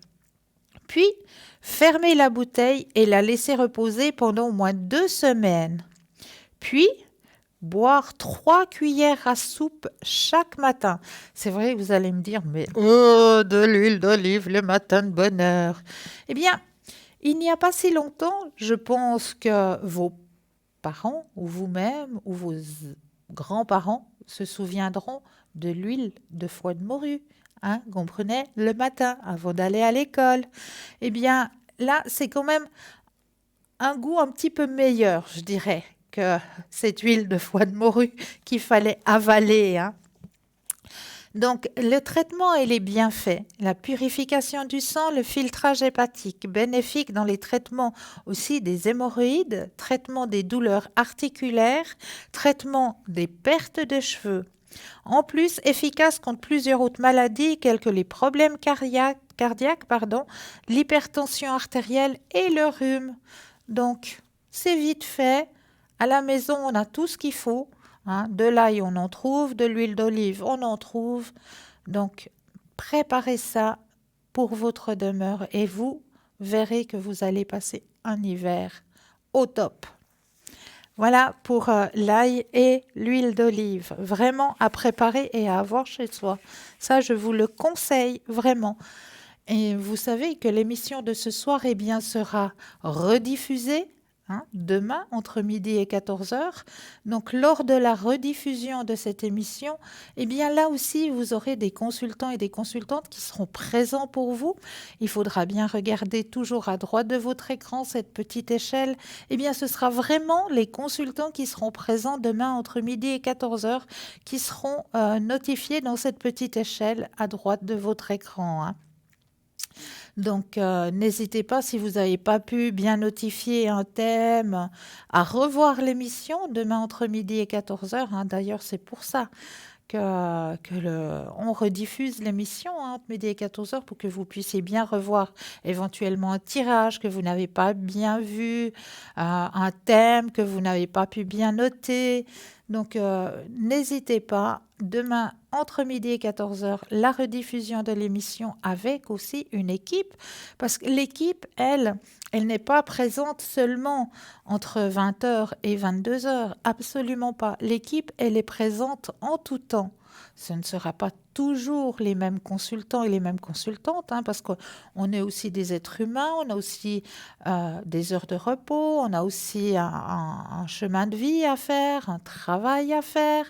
puis fermer la bouteille et la laisser reposer pendant au moins 2 semaines. Puis, boire 3 cuillères à soupe chaque matin. C'est vrai, vous allez me dire, mais de l'huile d'olive le matin de bonne heure. Il n'y a pas si longtemps, je pense que vos parents ou vous-même ou vos grands-parents se souviendront de l'huile de foie de morue qu'on prenait le matin avant d'aller à l'école. Là, c'est quand même un goût un petit peu meilleur, je dirais, que cette huile de foie de morue qu'il fallait avaler. Donc, le traitement, il est bien fait. La purification du sang, le filtrage hépatique, bénéfique dans les traitements aussi des hémorroïdes, traitement des douleurs articulaires, traitement des pertes de cheveux. En plus, efficace contre plusieurs autres maladies, telles que les problèmes cardiaques, l'hypertension artérielle et le rhume. Donc, c'est vite fait. À la maison, on a tout ce qu'il faut. De l'ail, on en trouve. De l'huile d'olive, on en trouve. Donc, préparez ça pour votre demeure et vous verrez que vous allez passer un hiver au top. Voilà pour l'ail et l'huile d'olive. Vraiment à préparer et à avoir chez soi. Ça, je vous le conseille vraiment. Et vous savez que l'émission de ce soir sera rediffusée demain entre midi et 14h. Donc, lors de la rediffusion de cette émission, là aussi, vous aurez des consultants et des consultantes qui seront présents pour vous. Il faudra bien regarder toujours à droite de votre écran cette petite échelle. Ce sera vraiment les consultants qui seront présents demain entre midi et 14h qui seront notifiés dans cette petite échelle à droite de votre écran. Donc, n'hésitez pas, si vous n'avez pas pu bien notifier un thème, à revoir l'émission demain entre midi et 14h. D'ailleurs, c'est pour ça on rediffuse l'émission entre midi et 14h pour que vous puissiez bien revoir éventuellement un tirage que vous n'avez pas bien vu, un thème que vous n'avez pas pu bien noter. Donc, n'hésitez pas, demain entre midi et 14 heures, la rediffusion de l'émission avec aussi une équipe, parce que l'équipe, elle n'est pas présente seulement entre 20 heures et 22 heures, absolument pas. L'équipe, elle est présente en tout temps. Ce ne sera pas toujours les mêmes consultants et les mêmes consultantes, hein, parce qu'on est aussi des êtres humains, on a aussi des heures de repos, on a aussi un chemin de vie à faire, un travail à faire.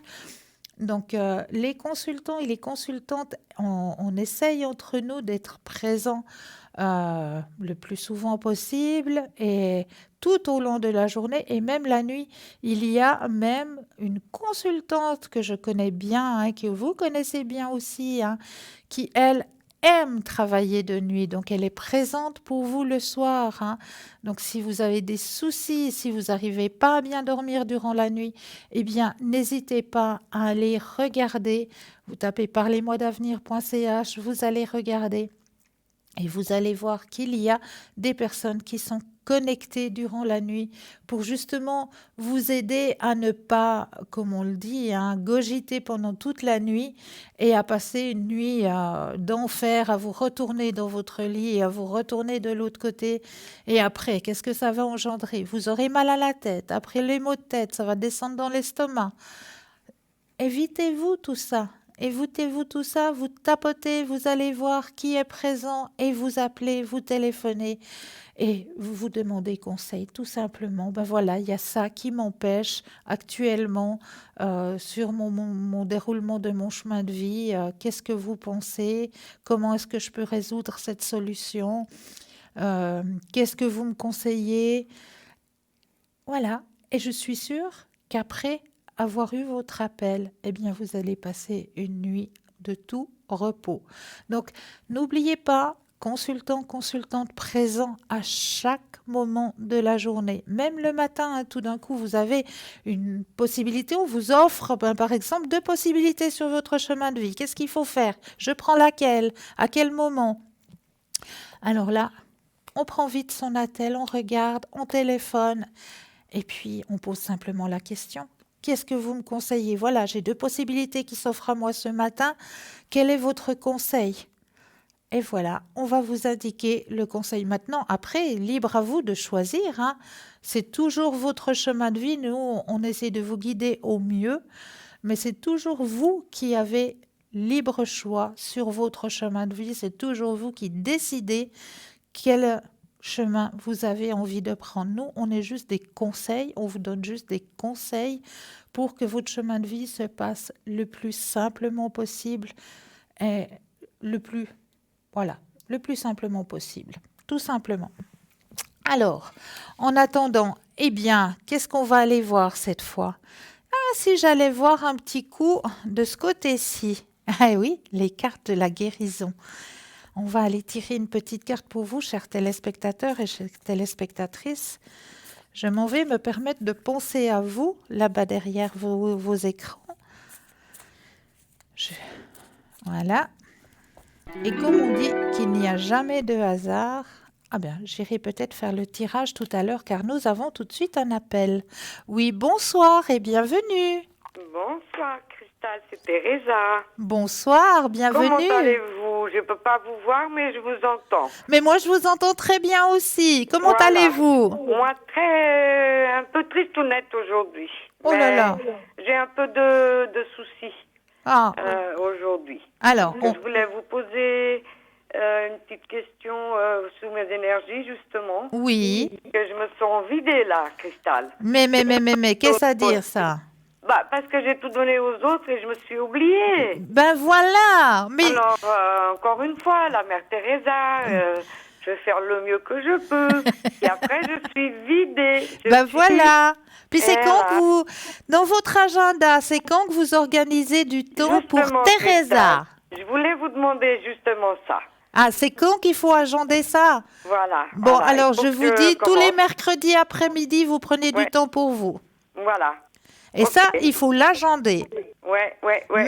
Donc, les consultants et les consultantes, on essaye entre nous d'être présents le plus souvent possible et tout au long de la journée et même la nuit. Il y a même une consultante que je connais bien, hein, que vous connaissez bien aussi, hein, qui, elle, aime travailler de nuit. Donc, elle est présente pour vous le soir, hein. Donc, si vous avez des soucis, si vous n'arrivez pas à bien dormir durant la nuit, eh bien, n'hésitez pas à aller regarder. Vous tapez parlez-moi-d'avenir.ch, vous allez regarder. Et vous allez voir qu'il y a des personnes qui sont connectées durant la nuit pour justement vous aider à ne pas, comme on le dit, hein, cogiter pendant toute la nuit et à passer une nuit d'enfer, à vous retourner dans votre lit et à vous retourner de l'autre côté. Et après, qu'est-ce que ça va engendrer? Vous aurez mal à la tête. Après les maux de tête, ça va descendre dans l'estomac. Évitez-vous tout ça. Évitez-vous tout ça, vous tapotez, vous allez voir qui est présent et vous appelez, vous téléphonez et vous vous demandez conseil, tout simplement. Ben voilà, il y a ça qui m'empêche actuellement sur mon déroulement de mon chemin de vie. Qu'est-ce que vous pensez? Comment est-ce que je peux résoudre cette solution? Qu'est-ce que vous me conseillez? Voilà, et je suis sûre qu'après avoir eu votre appel, eh bien, vous allez passer une nuit de tout repos. Donc, n'oubliez pas, consultant, consultante présent à chaque moment de la journée. Même le matin, hein, tout d'un coup, vous avez une possibilité. On vous offre, par exemple, 2 possibilités sur votre chemin de vie. Qu'est-ce qu'il faut faire? Je prends laquelle? À quel moment? Alors là, on prend vite son attel, on regarde, on téléphone et puis on pose simplement la question. Qu'est-ce que vous me conseillez? Voilà, j'ai 2 possibilités qui s'offrent à moi ce matin. Quel est votre conseil? Et voilà, on va vous indiquer le conseil. Maintenant, après, libre à vous de choisir, hein. C'est toujours votre chemin de vie. Nous, on essaie de vous guider au mieux, mais c'est toujours vous qui avez libre choix sur votre chemin de vie. C'est toujours vous qui décidez quel chemin vous avez envie de prendre. Nous, on est juste des conseils, on vous donne juste des conseils pour que votre chemin de vie se passe le plus simplement possible et le plus simplement possible, tout simplement. Alors, en attendant, eh bien, qu'est-ce qu'on va aller voir cette fois? Ah, si j'allais voir un petit coup de ce côté-ci. Ah oui, les cartes de la guérison. On va aller tirer une petite carte pour vous, chers téléspectateurs et chères téléspectatrices. Je m'en vais me permettre de penser à vous, là-bas derrière vos écrans. Voilà. Et comme on dit qu'il n'y a jamais de hasard, ah bien, j'irai peut-être faire le tirage tout à l'heure car nous avons tout de suite un appel. Oui, bonsoir et bienvenue. Bonsoir Christelle, c'est Teresa. Bonsoir, bienvenue. Comment allez-vous? Je ne peux pas vous voir, mais je vous entends. Mais moi, je vous entends très bien aussi. Comment allez-vous? Moi, un peu tristounette aujourd'hui. Oh là là. J'ai un peu de soucis aujourd'hui. Alors, je voulais vous poser une petite question sur mes énergies, justement. Oui. Que je me sens vidée là, Christelle. Mais, qu'est-ce à dire ça? Parce que j'ai tout donné aux autres et je me suis oubliée. Ben voilà. Mais... Alors, encore une fois, la mère Teresa, je vais faire le mieux que je peux. Et après, je suis vidée. Voilà. Puis c'est quand que vous, dans votre agenda, c'est quand que vous organisez du temps pour Teresa? Je voulais vous demander justement ça. Ah, c'est quand qu'il faut agender ça? Voilà. Bon, alors je vous dis, tous les mercredis après-midi, vous prenez du temps pour vous. Voilà. Et ça, il faut l'agender. Ouais.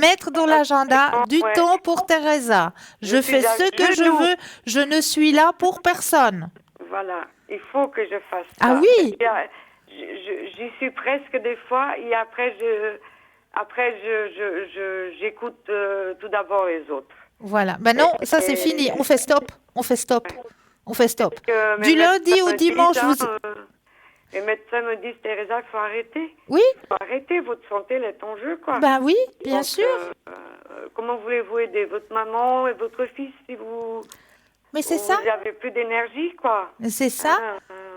Mettre dans l'agenda du temps pour Teresa. Je fais ce que je veux, je ne suis là pour personne. Voilà, il faut que je fasse ça. Ah oui. J'y suis presque des fois et après Après, j'écoute tout d'abord les autres. Voilà. Ben non, ça c'est fini. On fait stop. On fait stop. On fait stop. Du lundi au dimanche, les médecins me disent, Teresa, il faut arrêter. Oui. Il faut arrêter, votre santé, elle est en jeu, quoi. Ben oui, bien Donc, sûr. comment voulez-vous aider votre maman et votre fils si vous... Mais c'est ça. Vous n'avez plus d'énergie, quoi. C'est ça.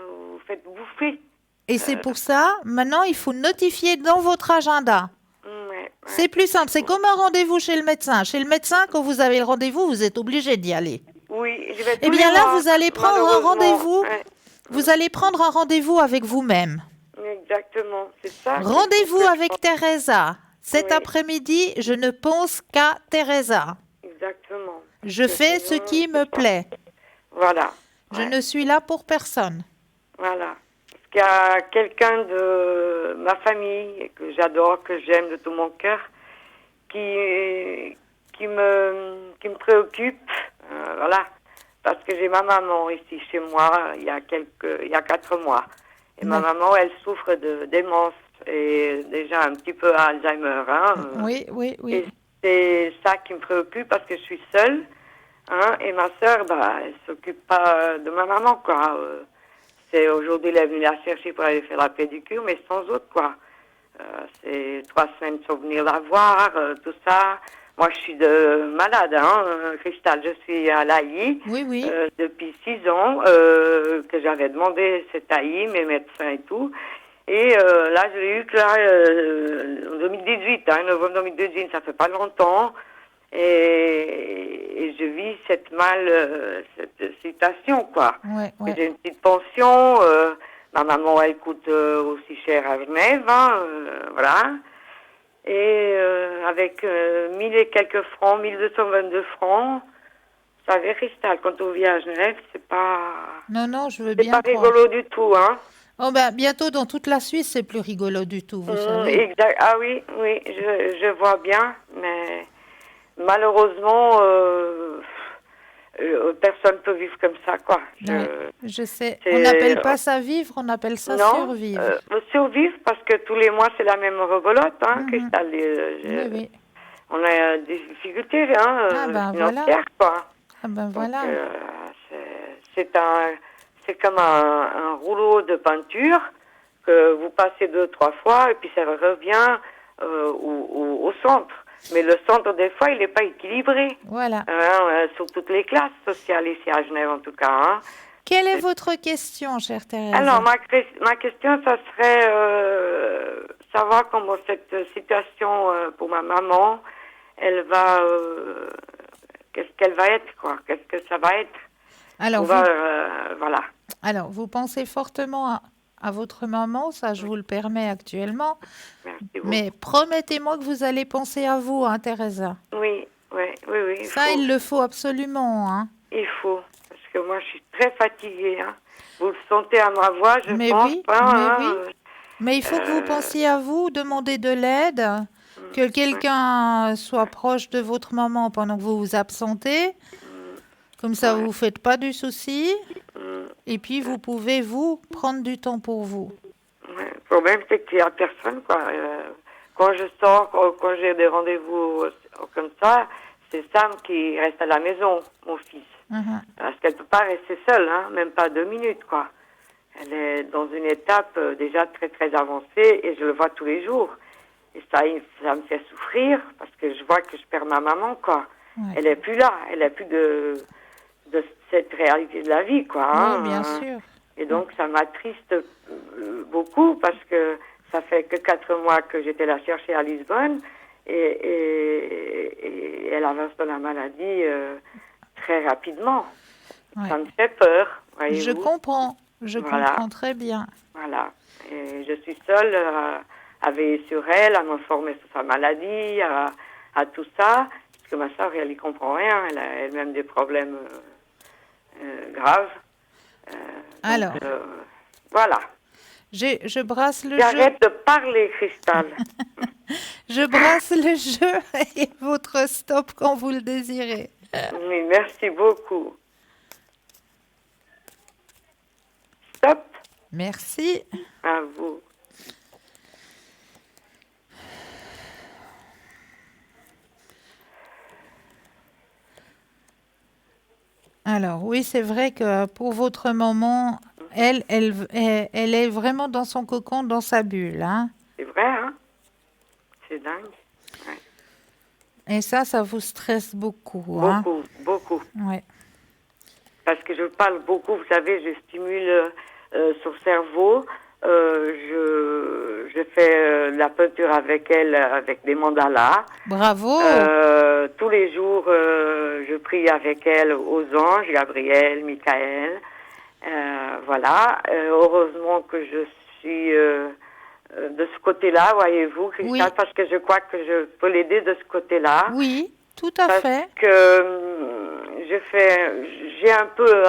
Vous faites bouffer. Et c'est pour ça, maintenant, il faut notifier dans votre agenda. Ouais. C'est plus simple. C'est comme un rendez-vous chez le médecin. Chez le médecin, quand vous avez le rendez-vous, vous êtes obligé d'y aller. Oui, je vais Eh tous bien les là, mois, vous allez prendre un malheureusement. rendez-vous. Ouais. Vous allez prendre un rendez-vous avec vous-même. Exactement, c'est ça. Rendez-vous avec Teresa. Cet Oui. après-midi, je ne pense qu'à Teresa. Exactement. Je fais ce qui me plaît. Voilà. Je ne suis là pour personne. Voilà. Parce qu'il y a quelqu'un de ma famille que j'adore, que j'aime de tout mon cœur, qui me préoccupe. Voilà. Parce que j'ai ma maman ici chez moi il y a 4 mois. Et ma maman, elle souffre de démence et déjà un petit peu Alzheimer. Hein. Oui, oui, oui. Et c'est ça qui me préoccupe parce que je suis seule. Hein, et ma sœur, elle s'occupe pas de ma maman, quoi. C'est aujourd'hui, elle est venue la chercher pour aller faire la pédicure, mais sans autre, quoi. C'est 3 semaines sans venir la voir, tout ça. Moi, je suis malade, hein, Christelle. Je suis à l'AI Oui, oui. depuis 6 ans que j'avais demandé cette AI, mes médecins et tout. Et là, je l'ai eu que là, en 2018, hein, novembre 2018, ça fait pas longtemps. Et je vis cette situation, quoi. Ouais, ouais. J'ai une petite pension. Ma maman, elle coûte aussi cher à Genève, hein, voilà. Et avec 1000 et quelques francs, 1222 francs, vous savez, Christelle, quand on vit à Genève, c'est pas... Non, non, je veux C'est bien pas croire. rigolo du tout, hein. Oh ben, bientôt dans toute la Suisse, c'est plus rigolo du tout, vous savez. Exact. Ah oui, oui, je vois bien, mais malheureusement, personne peut vivre comme ça, quoi. Ouais, je sais. c'est- On n'appelle pas ça vivre, on appelle ça Non, survivre. survivre parce que tous les mois c'est la même rebolote, hein, Mhm. Christelle. Oui, oui. On a des difficultés, hein, Ah ben, financières, voilà. quoi. Ah ben Donc, voilà. c'est comme un rouleau de peinture que vous passez 2-3 fois et puis ça revient au centre. Mais le centre, des fois, il n'est pas équilibré. Voilà. Sur toutes les classes sociales ici à Genève, en tout cas. Hein. Quelle est votre question, chère Thérèse? Alors, ma question, ça serait savoir comment cette situation pour ma maman, elle va... qu'est-ce qu'elle va être, quoi? Qu'est-ce que ça va être? Alors, voilà. Alors, vous pensez fortement à votre maman, ça je vous le permets actuellement, Merci beaucoup. mais promettez-moi que vous allez penser à vous, hein, Teresa. Oui. Ça, il le faut absolument, hein. Il faut, parce que moi, je suis très fatiguée. Hein. Vous le sentez à ma voix, je Mais pense. oui, Hein, mais oui. Mais il faut que vous pensiez à vous, demander de l'aide, que quelqu'un soit proche de votre maman pendant que vous vous absentez. Comme ça, vous ne faites pas du souci. Et puis, vous pouvez, vous, prendre du temps pour vous. Ouais, le problème, c'est qu'il n'y a personne, quoi. Quand je sors, quand j'ai des rendez-vous comme ça, c'est Sam qui reste à la maison, mon fils. Parce qu'elle ne peut pas rester seule, hein, même pas 2 minutes, quoi. Elle est dans une étape déjà très, très avancée et je le vois tous les jours. Et ça me fait souffrir parce que je vois que je perds ma maman, quoi. Ouais. Elle n'est plus là, elle n'est plus de cette réalité de la vie, quoi. Hein. Oui, bien sûr. Et donc, ça m'attriste beaucoup parce que ça fait que 4 mois que j'étais la chercher à Lisbonne et elle avance dans la maladie très rapidement. Ouais. Ça me fait peur, voyez-vous. Je Voilà. comprends très bien. Voilà. Et je suis seule à veiller sur elle, à m'informer sur sa maladie, à tout ça. Parce que ma soeur, elle n'y comprend rien. Elle a elle-même des problèmes graves. Alors, voilà. je brasse le jeu. J'arrête de parler, Christelle. Je brasse le jeu et votre stop quand vous le désirez. Oui, merci beaucoup. Stop. Merci. À vous. Alors, oui, c'est vrai que pour votre maman, elle est vraiment dans son cocon, dans sa bulle, hein. C'est vrai, hein? C'est dingue. Ouais. Et ça vous stresse beaucoup, hein. Beaucoup, beaucoup. Ouais. Parce que je parle beaucoup, vous savez, je stimule son cerveau. Je fais la peinture avec elle, avec des mandalas. Bravo. Tous les jours, je prie avec elle aux anges, Gabriel, Michael. Voilà. Heureusement que je suis de ce côté-là, voyez-vous, Christelle, Oui. parce que je crois que je peux l'aider de ce côté-là. Oui, tout à fait. Parce que j'ai un peu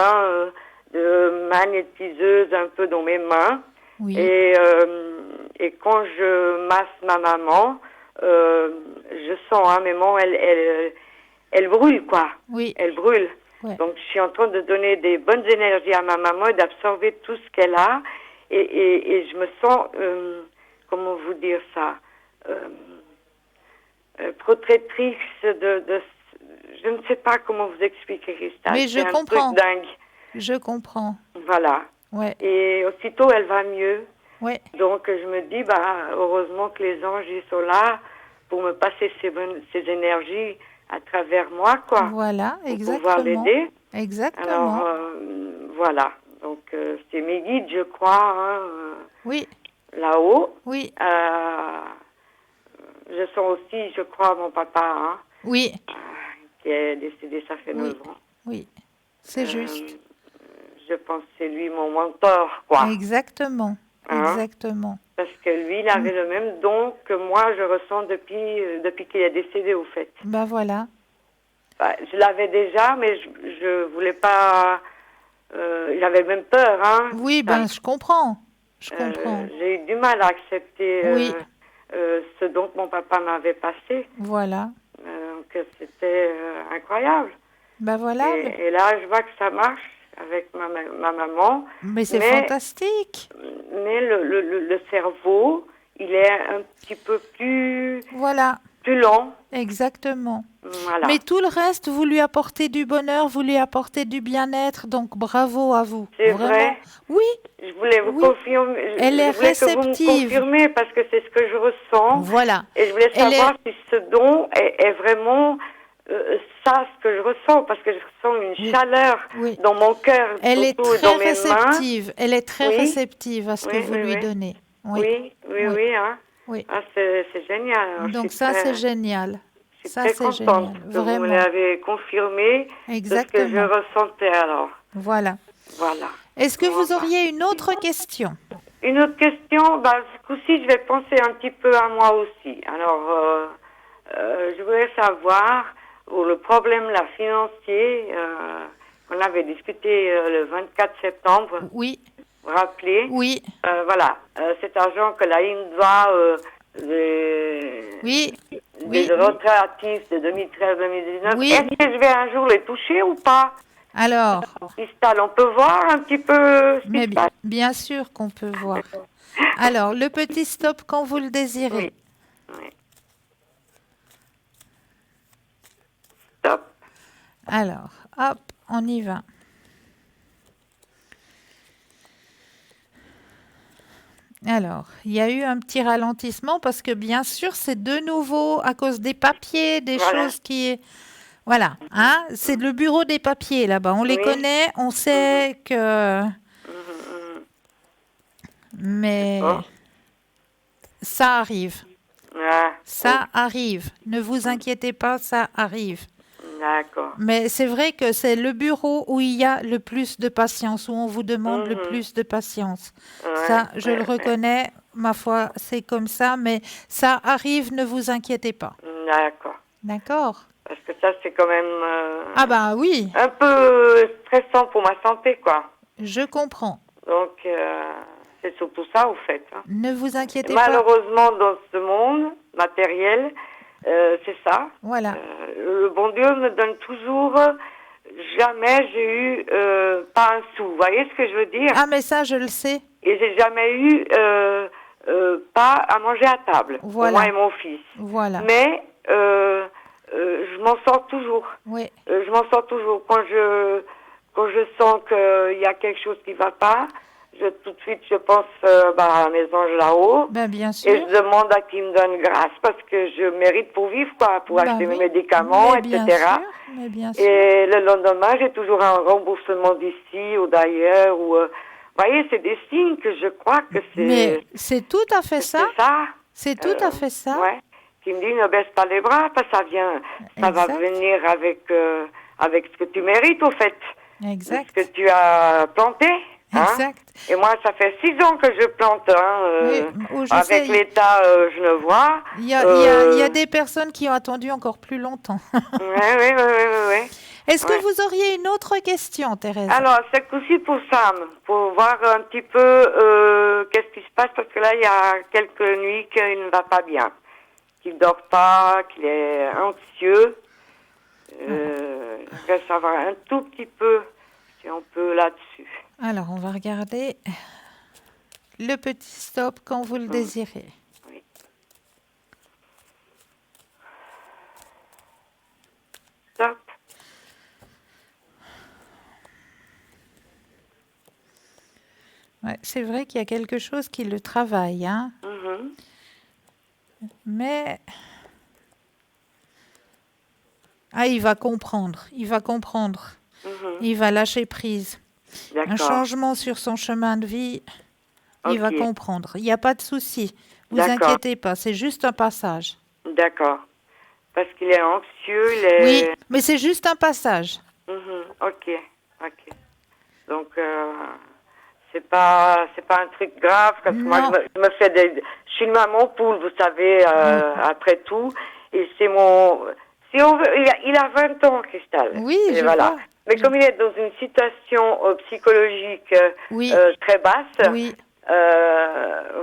de magnétiseuse un peu dans mes mains. Oui. Et quand je masse ma maman, je sens, mes mains, elle brûle, quoi. Oui. Elle brûle. Ouais. Donc, je suis en train de donner des bonnes énergies à ma maman et d'absorber tout ce qu'elle a. Et je me sens, comment vous dire ça, protectrice de je ne sais pas comment vous expliquer, Christelle. Mais je c'est comprends. un truc dingue. Je comprends. Voilà. Ouais. Et aussitôt, elle va mieux. Ouais. Donc, je me dis, heureusement que les anges, ils sont là pour me passer ces énergies à travers moi, quoi. Voilà, pour exactement. pouvoir l'aider. Exactement. Alors, voilà. Donc, c'est mes guides, je crois, Oui. là-haut. Oui. Je sens aussi, je crois, mon papa, Oui. Qui est décédé, ça fait 9 ans. Oui, c'est juste. Je pense que c'est lui mon mentor, quoi. Exactement. Exactement. Parce que lui, il avait le même don que moi, je ressens depuis qu'il est décédé, au fait. Ben voilà. Je l'avais déjà, mais je voulais pas... j'avais même peur, hein. Oui, je comprends. Je comprends. J'ai eu du mal à accepter ce don que mon papa m'avait passé. Voilà. Donc, c'était incroyable. Ben voilà. Et là, je vois que ça marche avec ma maman. Mais c'est fantastique. Mais le cerveau, il est un petit peu plus... Voilà. Plus lent. Exactement. Voilà. Mais tout le reste, vous lui apportez du bonheur, vous lui apportez du bien-être, donc bravo à vous. C'est vraiment. Vrai. Oui. Je voulais vous confirmer. Elle est réceptive. Que vous me confirmez parce que c'est ce que je ressens. Voilà. Et je voulais savoir si ce don est vraiment ça, ce que je ressens, parce que je ressens une chaleur dans mon cœur. Elle est très dans mes réceptive. Mains. Elle est très réceptive à ce que vous lui donnez. Oui. Hein. Oui. Ah, c'est génial. Donc ça, c'est génial. Ça, c'est génial. Vraiment. Vous l'avez confirmé. Exactement. Ce que je ressentais alors. Voilà. Voilà. Est-ce que vous auriez une autre question? Une autre question, ce coup-ci, je vais penser un petit peu à moi aussi. Alors, je voudrais savoir, pour le problème là, financier, qu'on avait discuté le 24 septembre. Oui. Vous vous rappelez? Oui. Voilà, cet argent que la IN doit des retraitifs de 2013-2019, est-ce que je vais un jour les toucher ou pas? Alors, Christelle, on peut voir un petit peu ce mais bien sûr qu'on peut voir. Alors, le petit stop quand vous le désirez. Oui. Stop. Alors, hop, on y va. Alors, il y a eu un petit ralentissement parce que bien sûr, c'est de nouveau à cause des papiers, des choses qui... Voilà, hein, c'est le bureau des papiers là-bas. On les connaît, on sait que... Mais ça arrive. Ça arrive. Ne vous inquiétez pas, ça arrive. D'accord. Mais c'est vrai que c'est le bureau où il y a le plus de patience, où on vous demande le plus de patience. Ça, je le reconnais, ma foi, c'est comme ça, mais ça arrive, ne vous inquiétez pas. D'accord. D'accord. Parce que ça, c'est quand même... oui. Un peu stressant pour ma santé, quoi. Je comprends. Donc, c'est surtout ça, au fait. Hein. Ne vous inquiétez pas. Malheureusement, dans ce monde matériel, c'est ça. Voilà. Le bon Dieu me donne toujours... Jamais j'ai eu pas un sou. Vous voyez ce que je veux dire? Ah, mais ça, je le sais. Et j'ai jamais eu pas à manger à table. Voilà. Moi et mon fils. Voilà. Mais je m'en sors toujours. Oui. Je m'en sors toujours. Quand quand je sens qu'il y a quelque chose qui va pas, tout de suite, je pense à mes anges là-haut. Ben, bien sûr. Et je demande à qui me donne grâce parce que je mérite pour vivre, quoi, pour acheter mes médicaments, mais etc. Mais bien sûr. Et le lendemain, j'ai toujours un remboursement d'ici ou d'ailleurs. Vous voyez, c'est des signes que je crois que c'est... Mais c'est tout à fait ça. C'est ça. C'est tout à fait ça. Ouais. Qui me dit, ne baisse pas les bras, parce que ça va venir avec ce que tu mérites, au fait. Exact. Ce que tu as planté. Exact. Et moi, ça fait 6 ans que je plante. Avec l'État, je ne vois. Il y a des personnes qui ont attendu encore plus longtemps. Oui. Est-ce que vous auriez une autre question, Thérèse? Alors, c'est aussi pour Sam, pour voir un petit peu qu'est-ce qui se passe, parce que là, il y a quelques nuits qu'il ne va pas bien, qu'il ne dort pas, qu'il est anxieux. Je voudrais savoir un tout petit peu si on peut là-dessus. Alors, on va regarder le petit stop quand vous le désirez. Oui. Stop. Ouais, c'est vrai qu'il y a quelque chose qui le travaille, hein. Mais il va comprendre. Il va lâcher prise. D'accord. Un changement sur son chemin de vie, il va comprendre. Il n'y a pas de souci. Vous inquiétez pas, c'est juste un passage. D'accord. Parce qu'il est anxieux, Oui, mais c'est juste un passage. Ok. Donc, c'est pas un truc grave, parce que moi, je me fais je suis une maman poule, vous savez, après tout. Et c'est mon... Si on veut, il a 20 ans, Cristal. Oui, et voilà. Mais comme il est dans une situation psychologique très basse,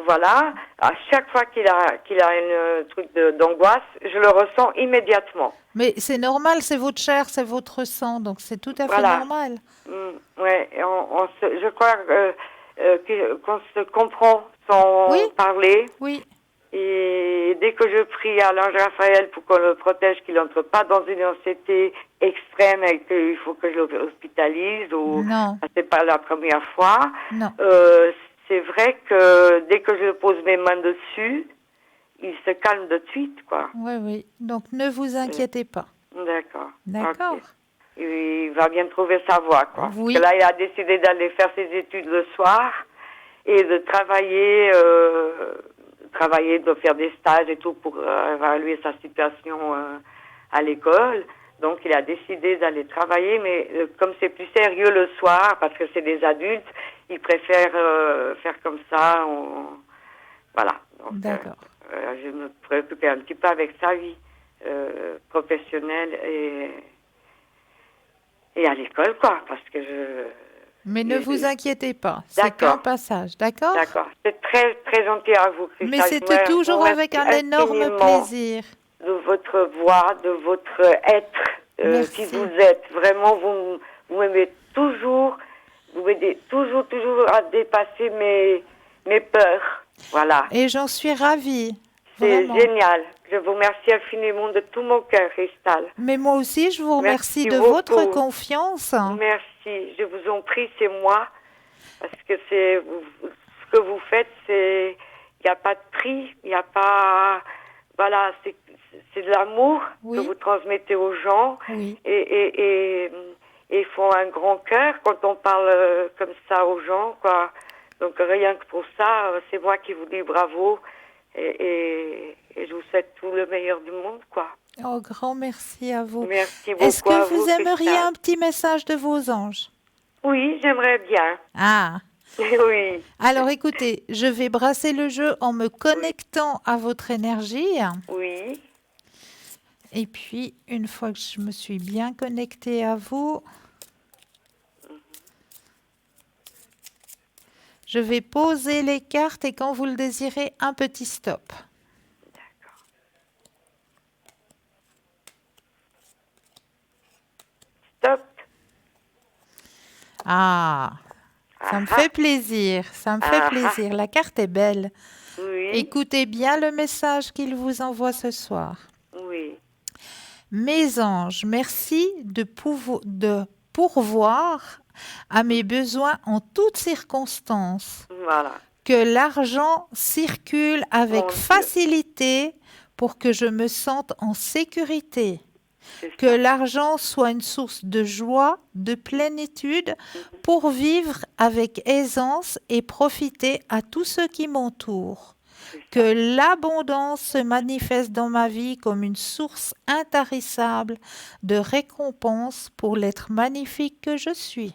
voilà, à chaque fois qu'il a une truc d'angoisse, je le ressens immédiatement. Mais c'est normal, c'est votre chair, c'est votre sang, donc c'est tout à fait normal. Ouais, je crois qu'on se comprend sans parler. Oui. Et dès que je prie à l'ange Raphaël pour qu'on le protège, qu'il n'entre pas dans une anxiété extrême et qu'il faut que je l'hospitalise, ou c'est pas la première fois. C'est vrai que dès que je pose mes mains dessus, il se calme de suite, quoi. Oui. Donc ne vous inquiétez pas. D'accord. Okay. Il va bien trouver sa voie, quoi. Oui. Parce que là, il a décidé d'aller faire ses études le soir et de travailler, de faire des stages et tout pour évaluer sa situation à l'école. Donc, il a décidé d'aller travailler, mais comme c'est plus sérieux le soir, parce que c'est des adultes, il préfère faire comme ça. Voilà. Donc, d'accord. Je me préoccupais un petit peu avec sa vie professionnelle et à l'école, quoi, parce que Mais ne vous inquiétez pas, c'est qu'un passage, d'accord? D'accord. C'est très, très gentil à vous, Christelle. Mais c'était toujours avec un énorme plaisir. De votre voix, de votre être, qui vous êtes. Vraiment, vous m'aidez toujours, toujours à dépasser mes peurs. Voilà. Et j'en suis ravie. C'est vraiment. Génial. Je vous remercie infiniment de tout mon cœur, Cristal. Mais moi aussi, je vous remercie de votre confiance. Merci. Je vous en prie, c'est moi. Parce que ce que vous faites, il n'y a pas de prix, il n'y a pas... Voilà, c'est de l'amour que vous transmettez aux gens. Oui. Et ils font un grand cœur quand on parle comme ça aux gens, quoi. Donc rien que pour ça, c'est moi qui vous dis bravo. Et je vous souhaite tout le meilleur du monde, quoi. Oh, grand merci à vous. Merci beaucoup. Est-ce que vous aimeriez un petit message de vos anges? Oui, j'aimerais bien. Ah. Oui. Alors écoutez, je vais brasser le jeu en me connectant à votre énergie. Oui. Et puis, une fois que je me suis bien connectée à vous, je vais poser les cartes et quand vous le désirez, un petit stop. D'accord. Stop. Ah, ça me fait plaisir, ça me fait plaisir. La carte est belle. Oui. Écoutez bien le message qu'il vous envoie ce soir. Oui. Mes anges, merci de pourvoir à mes besoins en toutes circonstances. Voilà. Que l'argent circule avec Mon Dieu. facilité pour que je me sente en sécurité. C'est ça. Que l'argent soit une source de joie, de plénitude pour vivre avec aisance et profiter à tous ceux qui m'entourent. Que l'abondance se manifeste dans ma vie comme une source intarissable de récompense pour l'être magnifique que je suis.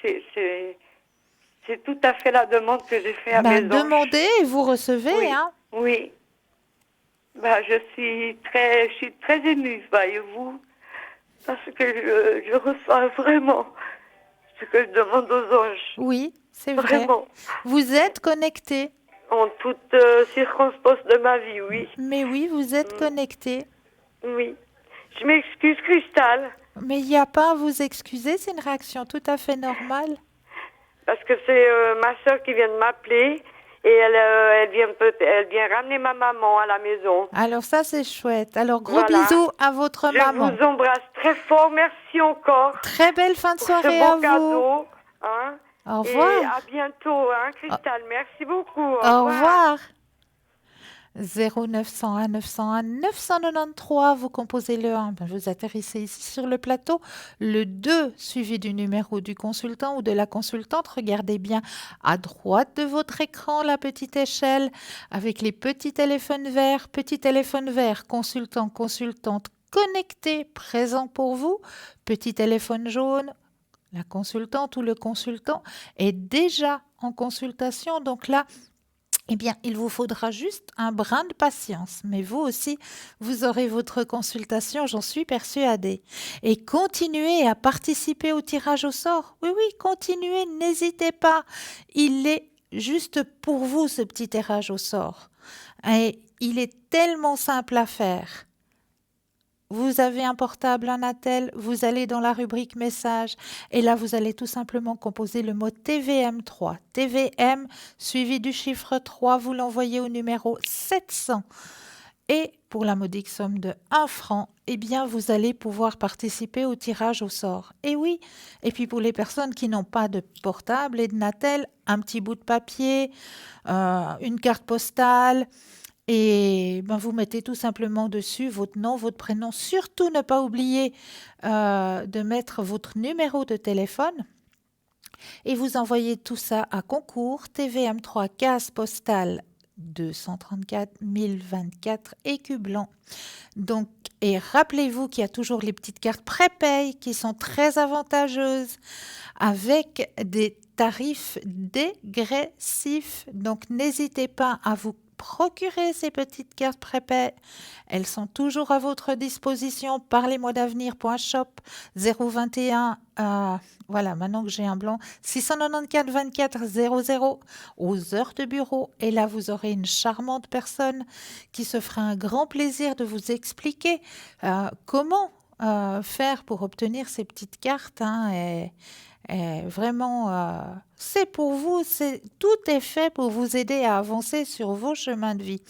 C'est tout à fait la demande que j'ai faite à mes anges. Demandez et vous recevez. Oui. Hein. Oui. Je suis très émue, voyez-vous, parce que je reçois vraiment ce que je demande aux anges. Oui, c'est vrai. Vraiment. Vous êtes connecté. En toutes circonstances de ma vie, oui. Mais oui, vous êtes connecté. Oui. Je m'excuse, Cristal. Mais il n'y a pas à vous excuser, c'est une réaction tout à fait normale. Parce que c'est ma soeur qui vient de m'appeler et elle vient ramener ma maman à la maison. Alors ça, c'est chouette. Alors, gros Voilà. bisous à votre maman. Je vous embrasse très fort. Merci encore. Très belle fin de pour soirée ce à beau vous. cadeau. Hein. Au Et revoir. à bientôt, hein, Cristal. Merci beaucoup. Au revoir. 0901 901 993, vous composez le 1, vous atterrissez ici sur le plateau, le 2 suivi du numéro du consultant ou de la consultante, regardez bien à droite de votre écran la petite échelle avec les petits téléphones verts, consultant, consultante connecté, présent pour vous, petit téléphone jaune, la consultante ou le consultant est déjà en consultation, donc là, eh bien, il vous faudra juste un brin de patience. Mais vous aussi, vous aurez votre consultation, j'en suis persuadée. Et continuez à participer au tirage au sort. Oui, continuez, n'hésitez pas. Il est juste pour vous, ce petit tirage au sort. Et il est tellement simple à faire. Vous avez un portable, un attel, vous allez dans la rubrique message et là, vous allez tout simplement composer le mot TVM3. TVM suivi du chiffre 3, vous l'envoyez au numéro 700. Et pour la modique somme de 1 franc, eh bien, vous allez pouvoir participer au tirage au sort. Et oui, et puis pour les personnes qui n'ont pas de portable et de Natel, un petit bout de papier, une carte postale, et vous mettez tout simplement dessus votre nom, votre prénom. Surtout ne pas oublier de mettre votre numéro de téléphone. Et vous envoyez tout ça à concours TVM3 case postale 234 024 écus blancs. Donc, et rappelez-vous qu'il y a toujours les petites cartes prépay qui sont très avantageuses avec des tarifs dégressifs. Donc, n'hésitez pas à vous procurer ces petites cartes prépay. Elles sont toujours à votre disposition. Parlez-moi d'avenir.shop 021 voilà, maintenant que j'ai un blanc, 694 24 00 aux heures de bureau. Et là, vous aurez une charmante personne qui se fera un grand plaisir de vous expliquer comment faire pour obtenir ces petites cartes. Et vraiment, c'est pour vous, tout est fait pour vous aider à avancer sur vos chemins de vie.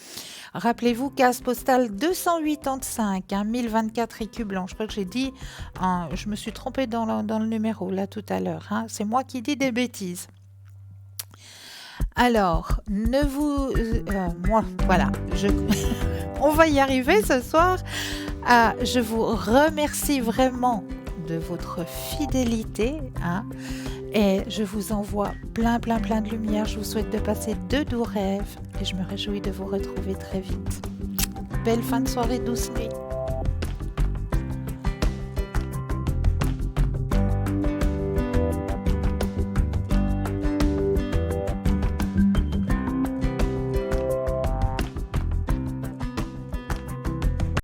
Rappelez-vous, case postale 285, 1024 écus blancs. Je crois que j'ai dit, je me suis trompée dans le numéro là tout à l'heure. C'est moi qui dis des bêtises. Alors, voilà, on va y arriver ce soir. Je vous remercie vraiment de votre fidélité, et je vous envoie plein de lumière. Je vous souhaite de passer de doux rêves et je me réjouis de vous retrouver très vite. Belle fin de soirée, douce nuit.